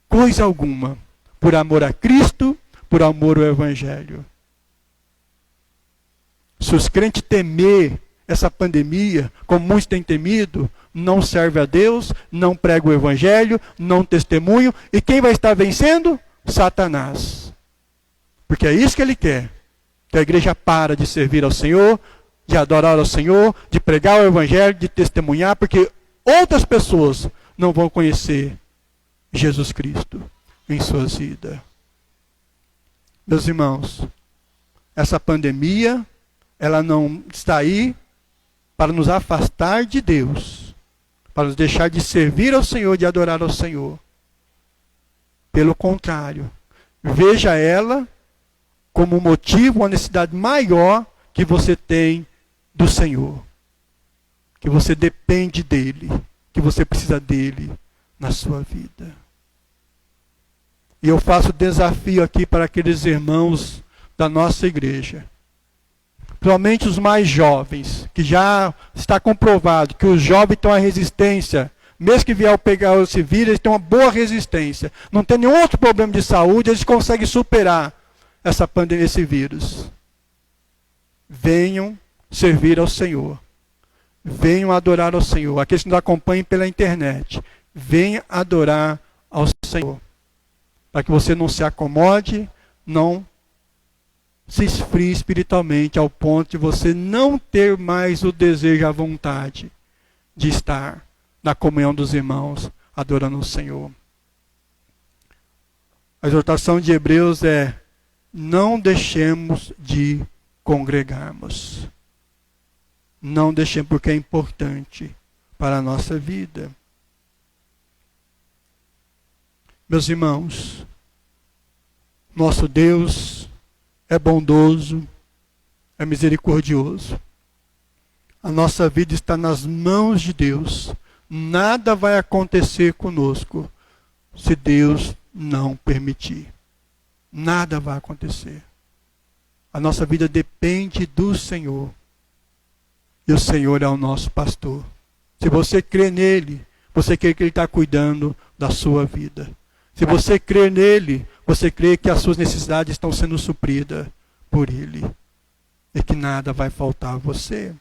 coisa alguma, por amor a Cristo, por amor ao evangelho. Se os crentes temer essa pandemia, como muitos têm temido, não serve a Deus, não prega o evangelho, não testemunho, e quem vai estar vencendo? Satanás. Porque é isso que ele quer. Que a igreja para de servir ao Senhor, de adorar ao Senhor, de pregar o evangelho, de testemunhar, porque outras pessoas não vão conhecer Jesus Cristo em suas vidas. Meus irmãos, essa pandemia, ela não está aí para nos afastar de Deus, para nos deixar de servir ao Senhor, de adorar ao Senhor. Pelo contrário, veja ela como um motivo, uma necessidade maior que você tem do Senhor. Que você depende dEle, que você precisa dEle na sua vida. E eu faço desafio aqui para aqueles irmãos da nossa igreja. Principalmente os mais jovens, que já está comprovado que os jovens têm uma resistência, mesmo que vier pegar esse vírus, eles têm uma boa resistência. Não tem nenhum outro problema de saúde, eles conseguem superar essa pandemia, esse vírus. Venham servir ao Senhor. Venham adorar ao Senhor. Aqueles que nos acompanham pela internet, venham adorar ao Senhor. Para que você não se acomode, não se esfrie espiritualmente ao ponto de você não ter mais o desejo, a vontade de estar na comunhão dos irmãos, adorando o Senhor. A exortação de Hebreus é: não deixemos de congregarmos. Não deixemos, porque é importante para a nossa vida. Meus irmãos, nosso Deus é bondoso, é misericordioso. A nossa vida está nas mãos de Deus. Nada vai acontecer conosco se Deus não permitir. Nada vai acontecer. A nossa vida depende do Senhor. E o Senhor é o nosso pastor. Se você crê nele, você crê que ele está cuidando da sua vida. Se você crê nele, você crê que as suas necessidades estão sendo supridas por ele. E que nada vai faltar a você.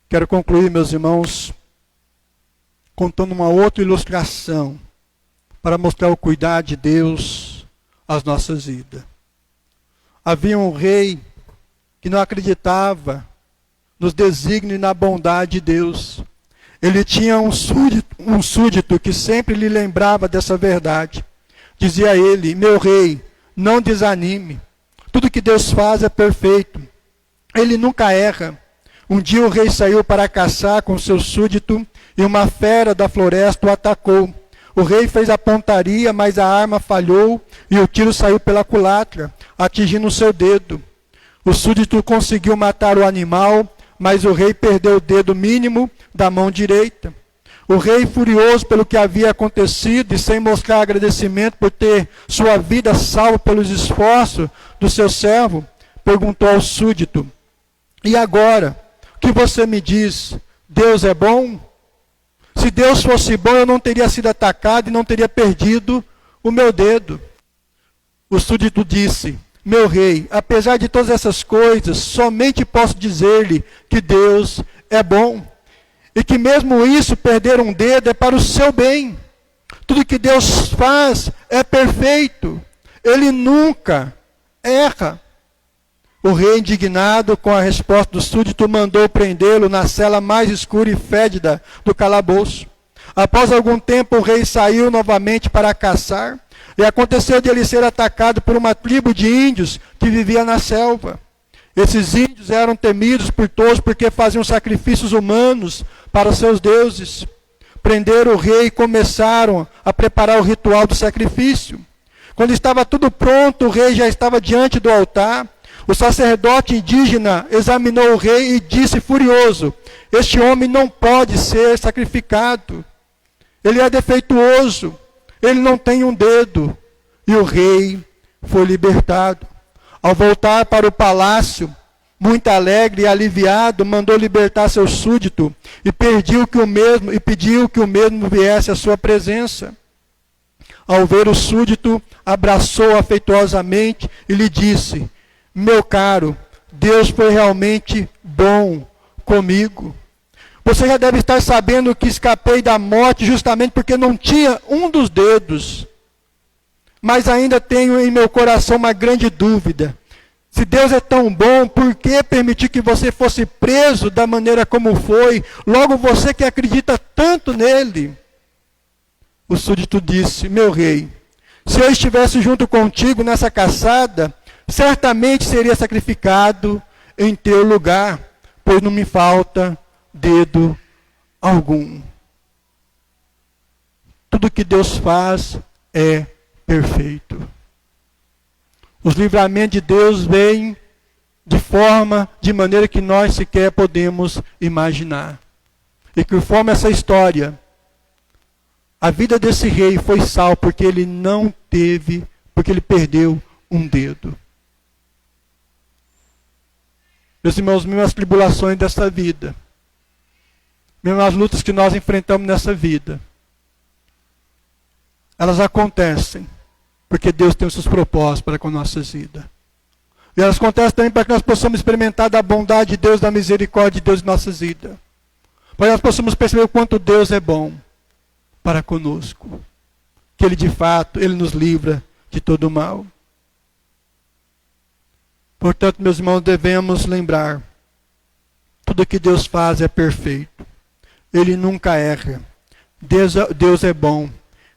Quero concluir, meus irmãos, contando uma outra ilustração para mostrar o cuidado de Deus às nossas vidas. Havia um rei que não acreditava nos desígnios e na bondade de Deus. Ele tinha um súdito que sempre lhe lembrava dessa verdade. Dizia a ele: meu rei, não desanime. Tudo que Deus faz é perfeito. Ele nunca erra. Um dia o rei saiu para caçar com seu súdito e uma fera da floresta o atacou. O rei fez a pontaria, mas a arma falhou e o tiro saiu pela culatra, atingindo o seu dedo. O súdito conseguiu matar o animal, mas o rei perdeu o dedo mínimo da mão direita. O rei, furioso pelo que havia acontecido e sem mostrar agradecimento por ter sua vida salva pelos esforços do seu servo, perguntou ao súdito: e agora, o que você me diz? Deus é bom? Se Deus fosse bom, eu não teria sido atacado e não teria perdido o meu dedo. O súdito disse: meu rei, apesar de todas essas coisas, somente posso dizer-lhe que Deus é bom. E que mesmo isso, perder um dedo, é para o seu bem. Tudo que Deus faz é perfeito. Ele nunca erra. O rei, indignado com a resposta do súdito, mandou prendê-lo na cela mais escura e fédida do calabouço. Após algum tempo, o rei saiu novamente para caçar, e aconteceu de ele ser atacado por uma tribo de índios que vivia na selva. Esses índios eram temidos por todos porque faziam sacrifícios humanos para seus deuses. Prenderam o rei e começaram a preparar o ritual do sacrifício. Quando estava tudo pronto, o rei já estava diante do altar. O sacerdote indígena examinou o rei e disse furioso: este homem não pode ser sacrificado. Ele é defeituoso, ele não tem um dedo. E o rei foi libertado. Ao voltar para o palácio, muito alegre e aliviado, mandou libertar seu súdito e pediu que o mesmo viesse à sua presença. Ao ver o súdito, abraçou afetuosamente e lhe disse: meu caro, Deus foi realmente bom comigo. Você já deve estar sabendo que escapei da morte justamente porque não tinha um dos dedos. Mas ainda tenho em meu coração uma grande dúvida. Se Deus é tão bom, por que permitir que você fosse preso da maneira como foi? Logo você que acredita tanto nele. O súdito disse: meu rei, se eu estivesse junto contigo nessa caçada, certamente seria sacrificado em teu lugar, pois não me falta dedo algum. Tudo que Deus faz é perfeito. Os livramentos de Deus vêm de maneira que nós sequer podemos imaginar. E conforme essa história, a vida desse rei foi salva porque ele porque ele perdeu um dedo. Meus irmãos, mesmo as tribulações dessa vida, mesmo as lutas que nós enfrentamos nessa vida, elas acontecem porque Deus tem os seus propósitos para com nossas vidas. E elas acontecem também para que nós possamos experimentar da bondade de Deus, da misericórdia de Deus em nossas vidas. Para que nós possamos perceber o quanto Deus é bom para conosco. Que Ele de fato, Ele nos livra de todo o mal. Portanto, meus irmãos, devemos lembrar, tudo que Deus faz é perfeito. Ele nunca erra. Deus é bom.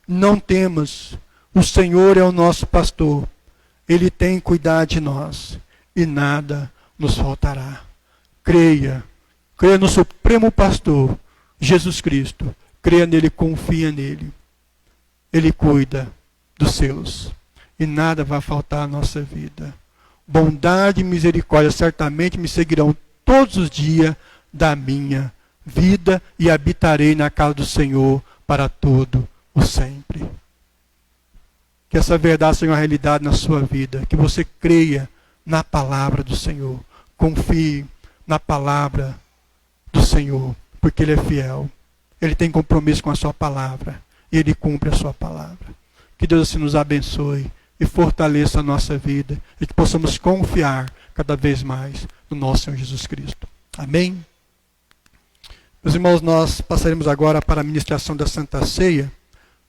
Não temos. O Senhor é o nosso pastor. Ele tem cuidado de nós. E nada nos faltará. Creia no Supremo Pastor, Jesus Cristo. Creia nele, confia nele. Ele cuida dos seus. E nada vai faltar à nossa vida. Bondade e misericórdia certamente me seguirão todos os dias da minha vida e habitarei na casa do Senhor para todo o sempre. Que essa verdade seja uma realidade na sua vida. Que você creia na palavra do Senhor. Confie na palavra do Senhor, porque Ele é fiel. Ele tem compromisso com a sua palavra e Ele cumpre a sua palavra. Que Deus assim nos abençoe e fortaleça a nossa vida e que possamos confiar cada vez mais no nosso Senhor Jesus Cristo. Amém? Meus irmãos, nós passaremos agora para a ministração da Santa Ceia.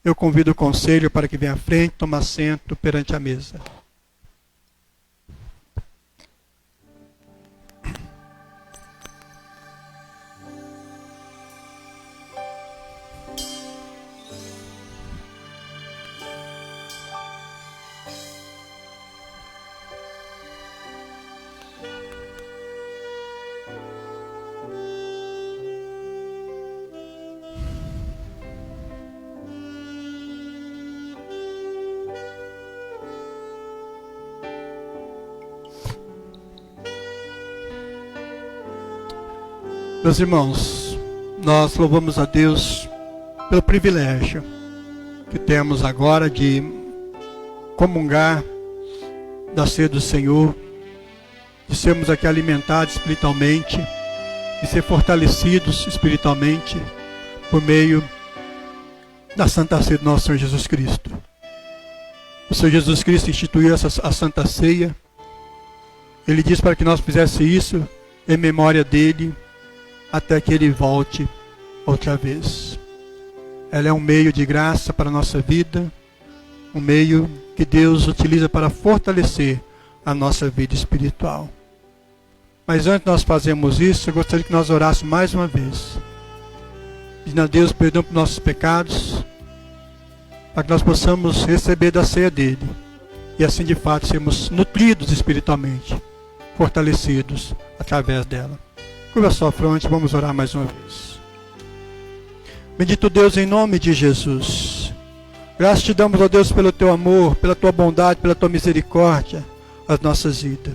Eu convido o conselho para que venha à frente, tome assento perante a mesa. Meus irmãos, nós louvamos a Deus pelo privilégio que temos agora de comungar da ceia do Senhor, de sermos aqui alimentados espiritualmente, de ser fortalecidos espiritualmente por meio da Santa Ceia do nosso Senhor Jesus Cristo. O Senhor Jesus Cristo instituiu a Santa Ceia. Ele diz para que nós fizéssemos isso em memória dele, até que Ele volte outra vez. Ela é um meio de graça para a nossa vida, um meio que Deus utiliza para fortalecer a nossa vida espiritual. Mas antes de nós fazermos isso, eu gostaria que nós orássemos mais uma vez, pedindo a Deus perdão por nossos pecados, para que nós possamos receber da ceia dele, e assim de fato sermos nutridos espiritualmente, fortalecidos através dela. Curva a sua fronte, vamos orar mais uma vez. Bendito Deus, em nome de Jesus. Graças te damos, ó Deus, pelo teu amor, pela tua bondade, pela tua misericórdia, as nossas vidas.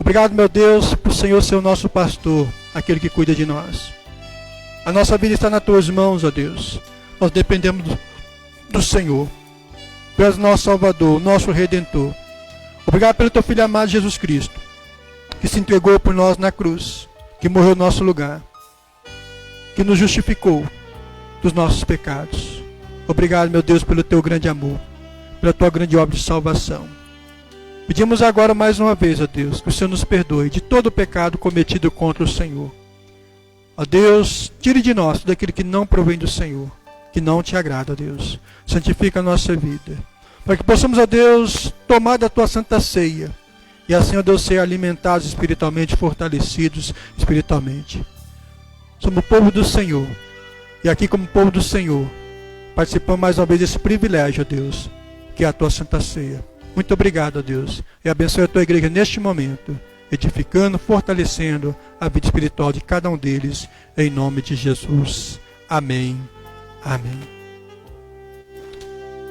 Obrigado, meu Deus, por o Senhor ser o nosso pastor, aquele que cuida de nós. A nossa vida está nas tuas mãos, ó Deus. Nós dependemos do Senhor. Tu és nosso Salvador, nosso Redentor. Obrigado pelo teu Filho amado Jesus Cristo, que se entregou por nós na cruz, que morreu no nosso lugar, que nos justificou dos nossos pecados. Obrigado, meu Deus, pelo teu grande amor, pela tua grande obra de salvação. Pedimos agora mais uma vez, ó Deus, que o Senhor nos perdoe de todo o pecado cometido contra o Senhor. Ó Deus, tire de nós tudo aquilo que não provém do Senhor, que não te agrada, ó Deus. Santifica a nossa vida, para que possamos, ó Deus, tomar da tua santa ceia, e assim, ó Deus, ser alimentados espiritualmente, fortalecidos espiritualmente. Somos o povo do Senhor. E aqui, como povo do Senhor, participamos mais uma vez desse privilégio, ó Deus, que é a tua santa ceia. Muito obrigado, ó Deus. E abençoe a tua igreja neste momento, edificando, fortalecendo a vida espiritual de cada um deles. Em nome de Jesus. Amém. Amém.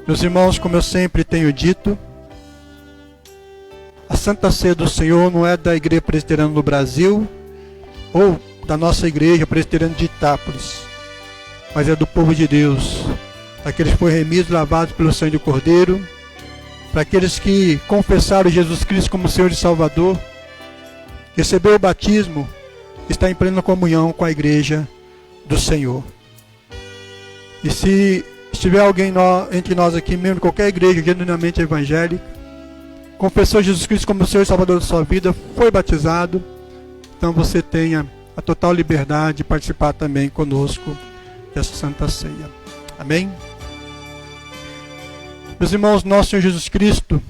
Meus irmãos, como eu sempre tenho dito, a Santa Ceia do Senhor não é da Igreja Presbiteriana do Brasil ou da nossa Igreja Presbiteriana de Itápolis, mas é do povo de Deus, daqueles que foram remidos, lavados pelo sangue do Cordeiro, para aqueles que confessaram Jesus Cristo como Senhor e Salvador, recebeu o batismo, está em plena comunhão com a Igreja do Senhor. E se estiver alguém entre nós aqui, membro de qualquer igreja genuinamente evangélica, confessou Jesus Cristo como Senhor e Salvador da sua vida, foi batizado, então você tenha a total liberdade de participar também conosco dessa Santa Ceia. Amém? Meus irmãos, nosso Senhor Jesus Cristo,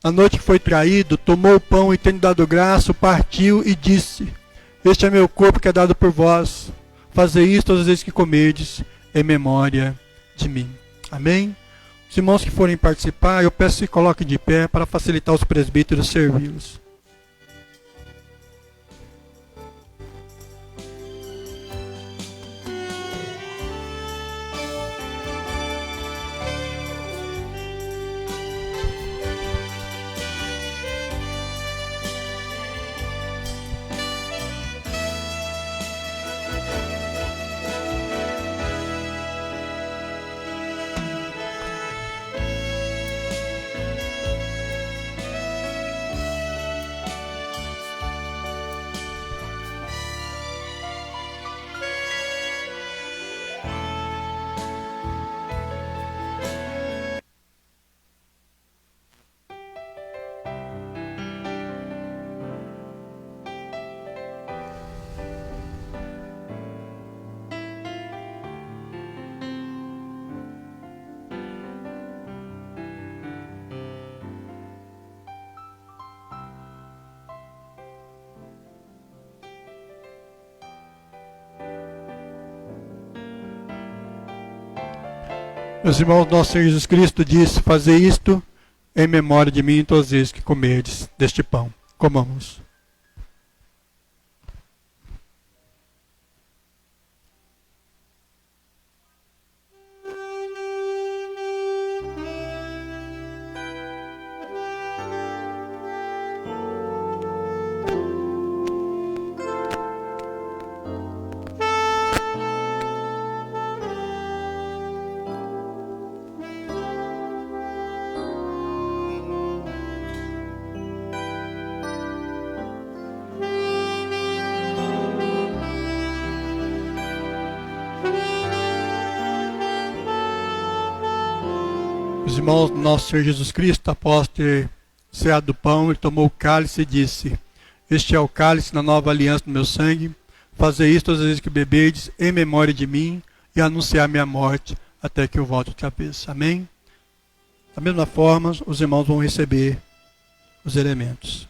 na noite que foi traído, tomou o pão e, tendo dado graça, o partiu e disse: este é meu corpo que é dado por vós, fazei isso todas as vezes que comerdes, em memória de mim. Amém? Os irmãos que forem participar, eu peço que se coloquem de pé para facilitar os presbíteros servi-los. Meus irmãos, nosso Senhor Jesus Cristo disse: fazer isto em memória de mim todas as vezes que comerdes deste pão. Comamos. Os irmãos, nosso Senhor Jesus Cristo, após ter ceado do pão, ele tomou o cálice e disse: este é o cálice na nova aliança do meu sangue. Fazei isto todas as vezes que beberdes, em memória de mim, e anunciar minha morte, até que eu volte outra vez. Amém? Da mesma forma, os irmãos vão receber os elementos.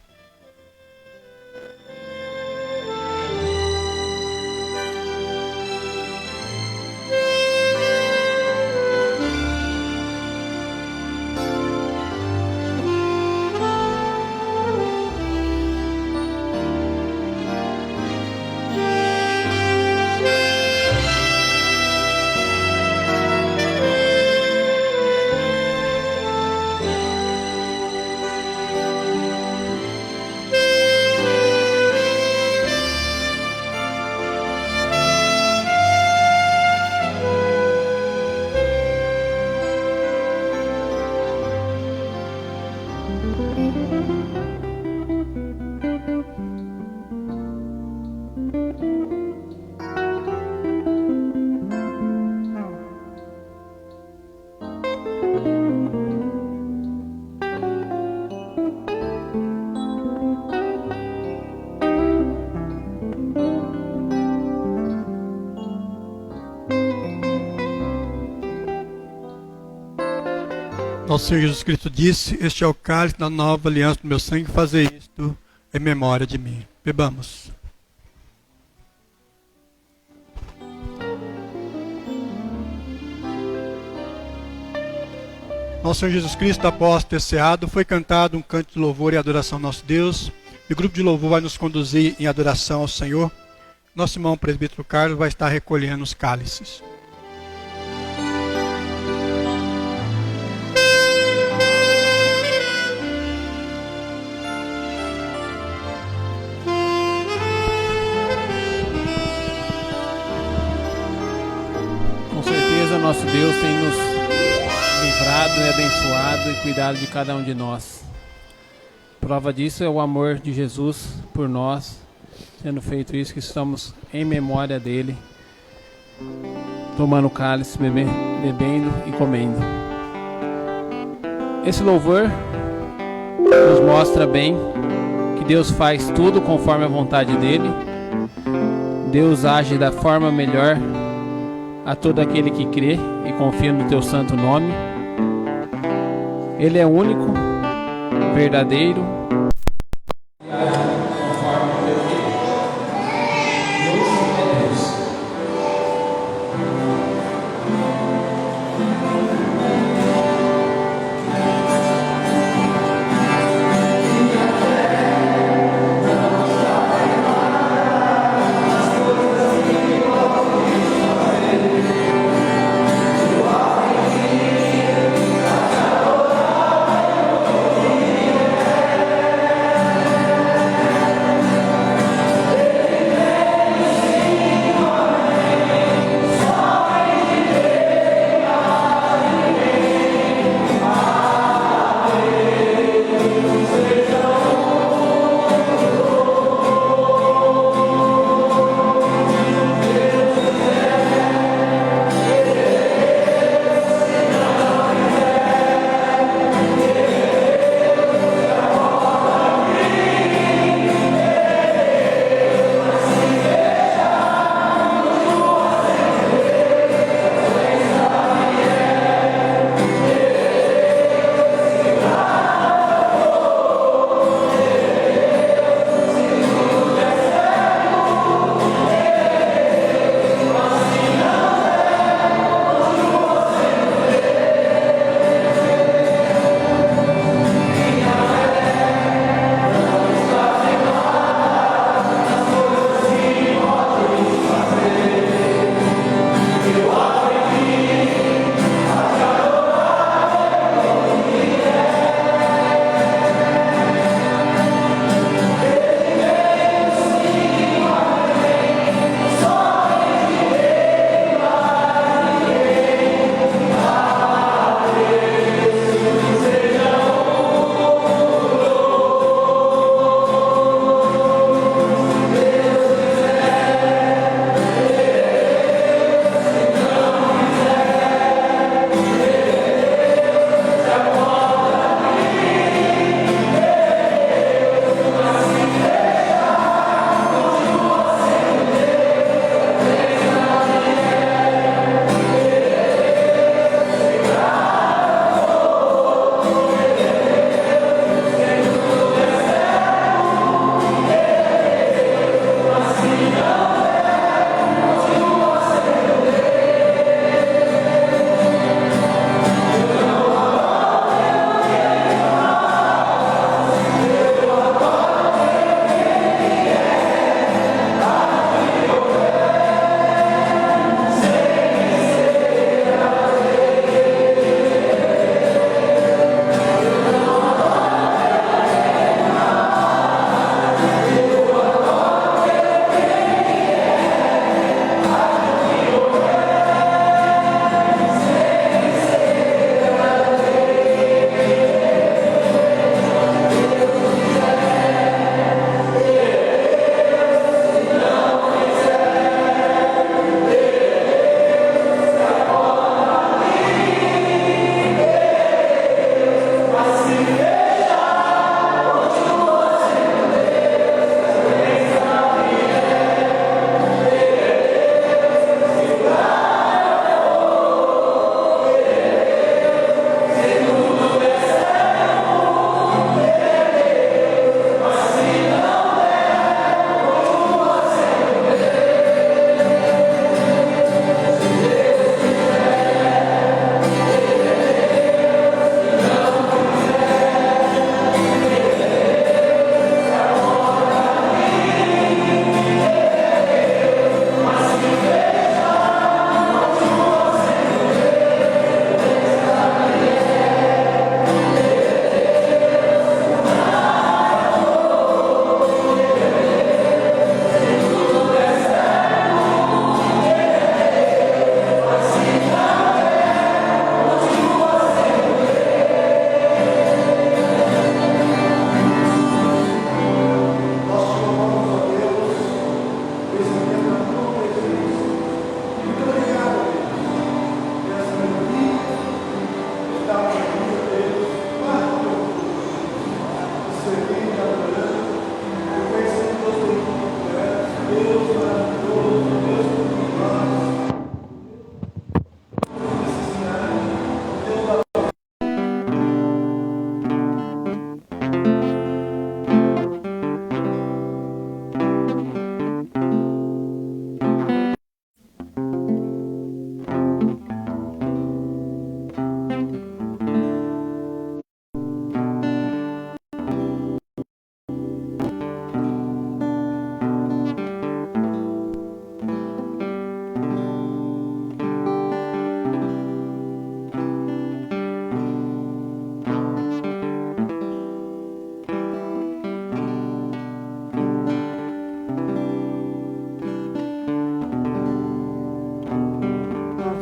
Nosso Senhor Jesus Cristo disse: este é o cálice da nova aliança do meu sangue, fazei isto em memória de mim. Bebamos. Nosso Senhor Jesus Cristo, após ter ceado, foi cantado um canto de louvor e adoração ao nosso Deus. E o grupo de louvor vai nos conduzir em adoração ao Senhor. Nosso irmão presbítero Carlos vai estar recolhendo os cálices. Nosso Deus tem nos livrado e abençoado e cuidado de cada um de nós. Prova disso é o amor de Jesus por nós, sendo feito isso que estamos em memória dele, tomando o cálice, bebendo e comendo. Esse louvor nos mostra bem que Deus faz tudo conforme a vontade dele. Deus age da forma melhor a todo aquele que crê e confia no teu santo nome. Ele é único, verdadeiro.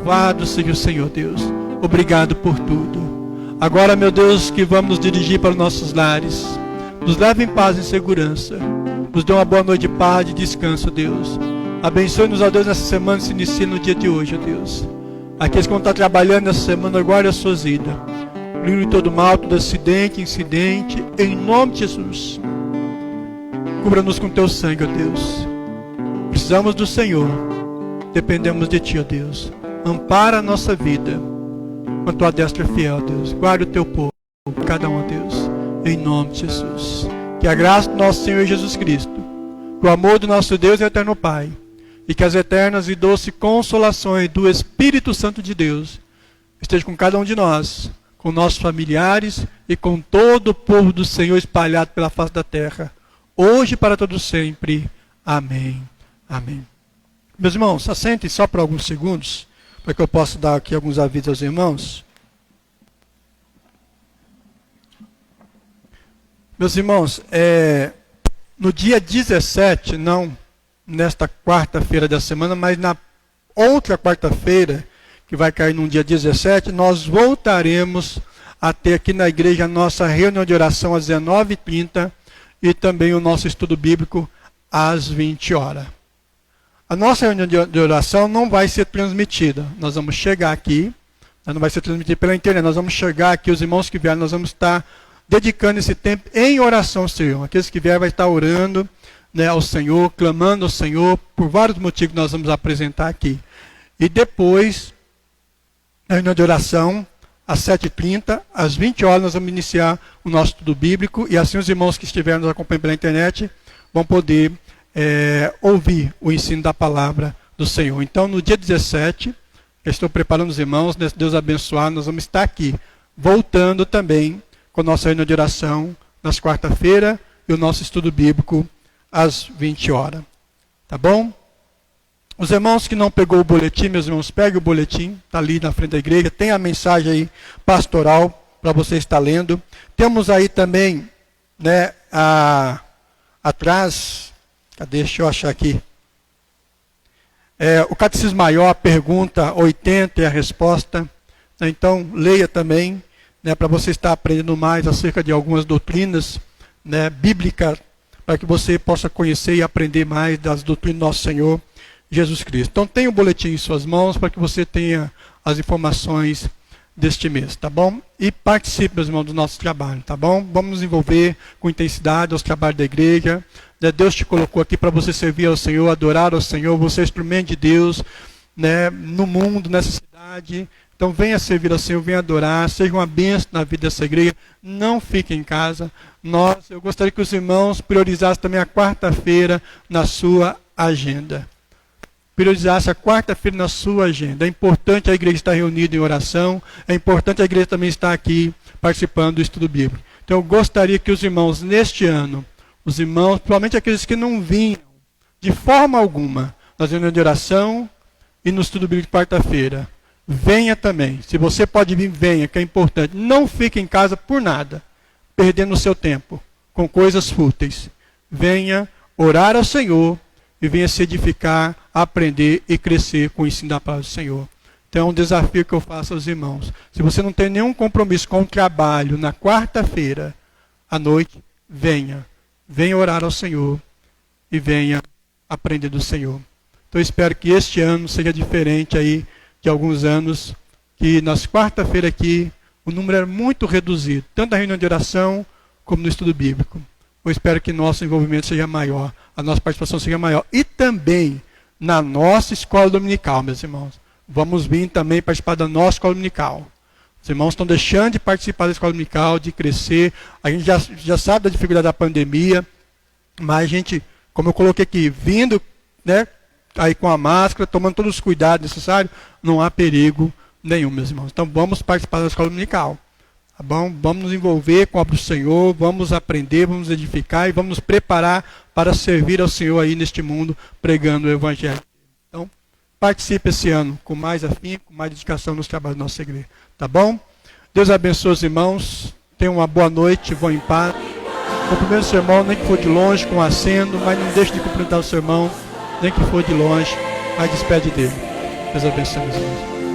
Louvado seja o Senhor Deus. Obrigado por tudo. Agora, meu Deus, que vamos nos dirigir para os nossos lares. Nos leve em paz e em segurança. Nos dê uma boa noite de paz e descanso, Deus. Abençoe-nos, ó Deus, nessa semana que se inicia no dia de hoje, ó Deus. Aqueles que vão estar trabalhando nessa semana, guarde as suas vidas. Livre todo mal, todo acidente, incidente, em nome de Jesus. Cubra-nos com teu sangue, ó Deus. Precisamos do Senhor. Dependemos de ti, ó Deus. Ampara a nossa vida com a tua destra fiel, Deus. Guarda o teu povo, cada um, Deus, em nome de Jesus. Que a graça do nosso Senhor Jesus Cristo, que o amor do nosso Deus e eterno Pai, e que as eternas e doces consolações do Espírito Santo de Deus esteja com cada um de nós, com nossos familiares e com todo o povo do Senhor espalhado pela face da terra, hoje e para todo sempre. Amém. Amém. Meus irmãos, assentem só por alguns segundos, para que eu possa dar aqui alguns avisos aos irmãos. Meus irmãos, no dia 17, não nesta quarta-feira da semana, mas na outra quarta-feira, que vai cair no dia 17, nós voltaremos a ter aqui na igreja a nossa reunião de oração às 19h30 e também o nosso estudo bíblico às 20 horas. A nossa reunião de oração não vai ser transmitida. Nós vamos chegar aqui, não vai ser transmitida pela internet, nós vamos chegar aqui, os irmãos que vierem, nós vamos estar dedicando esse tempo em oração ao Senhor. Aqueles que vierem vai estar orando, né, ao Senhor, clamando ao Senhor, por vários motivos que nós vamos apresentar aqui. E depois, na reunião de oração, às 7h30, às 20 horas, nós vamos iniciar o nosso estudo bíblico, e assim os irmãos que estiverem nos acompanhando pela internet vão poder ouvir o ensino da palavra do Senhor. Então, no dia 17, eu estou preparando os irmãos, Deus abençoar, nós vamos estar aqui, voltando também com a nossa reunião de oração nas quarta-feira e o nosso estudo bíblico às 20 horas. Tá bom? Os irmãos que não pegou o boletim, meus irmãos, peguem o boletim, está ali na frente da igreja, tem a mensagem aí pastoral para você estar lendo. Temos aí também, né, atrás, deixa eu achar aqui, o Catecismo Maior, a pergunta 80 e a resposta. Então, leia também, né, para você estar aprendendo mais acerca de algumas doutrinas, né, bíblicas, para que você possa conhecer e aprender mais das doutrinas do nosso Senhor Jesus Cristo. Então, tenha o boletim em suas mãos para que você tenha as informações deste mês, tá bom? E participe, meus irmãos, do nosso trabalho, tá bom? Vamos nos envolver com intensidade aos trabalhos da igreja. Deus te colocou aqui para você servir ao Senhor, adorar ao Senhor, você é instrumento de Deus, né, no mundo, nessa cidade. Então venha servir ao Senhor, venha adorar, seja uma bênção na vida dessa igreja. Não fique em casa. Eu gostaria que os irmãos priorizassem também a quarta-feira na sua agenda. Priorizasse a quarta-feira na sua agenda. É importante a igreja estar reunida em oração, é importante a igreja também estar aqui participando do estudo bíblico. Então eu gostaria que os irmãos, neste ano, os irmãos, provavelmente aqueles que não vinham de forma alguma nas reuniões de oração e no estudo bíblico de quarta-feira, venha também. Se você pode vir, venha, que é importante. Não fique em casa por nada, perdendo o seu tempo com coisas fúteis. Venha orar ao Senhor e venha se edificar, aprender e crescer com o ensino da palavra do Senhor. Então é um desafio que eu faço aos irmãos. Se você não tem nenhum compromisso com o trabalho na quarta-feira à noite, venha. Venha orar ao Senhor e venha aprender do Senhor. Então eu espero que este ano seja diferente aí de alguns anos, que nas quarta-feiras aqui o número é muito reduzido, tanto na reunião de oração como no estudo bíblico. Eu espero que nosso envolvimento seja maior, a nossa participação seja maior. E também na nossa escola dominical, meus irmãos. Vamos vir também participar da nossa escola dominical. Os irmãos estão deixando de participar da escola dominical, de crescer. A gente já sabe da dificuldade da pandemia, mas a gente, como eu coloquei aqui, vindo, né, aí com a máscara, tomando todos os cuidados necessários, não há perigo nenhum, meus irmãos. Então vamos participar da escola dominical. Tá bom? Vamos nos envolver com a obra do Senhor, vamos aprender, vamos edificar e vamos nos preparar para servir ao Senhor aí neste mundo, pregando o Evangelho. Então, participe esse ano com mais afinco, com mais dedicação nos trabalhos da nossa igreja. Tá bom? Deus abençoe os irmãos. Tenham uma boa noite, vão em paz. Cumprimento o seu irmão, nem que for de longe, com aceno, mas não deixe de cumprimentar o seu irmão, nem que for de longe, mas despede dele. Deus abençoe os irmãos.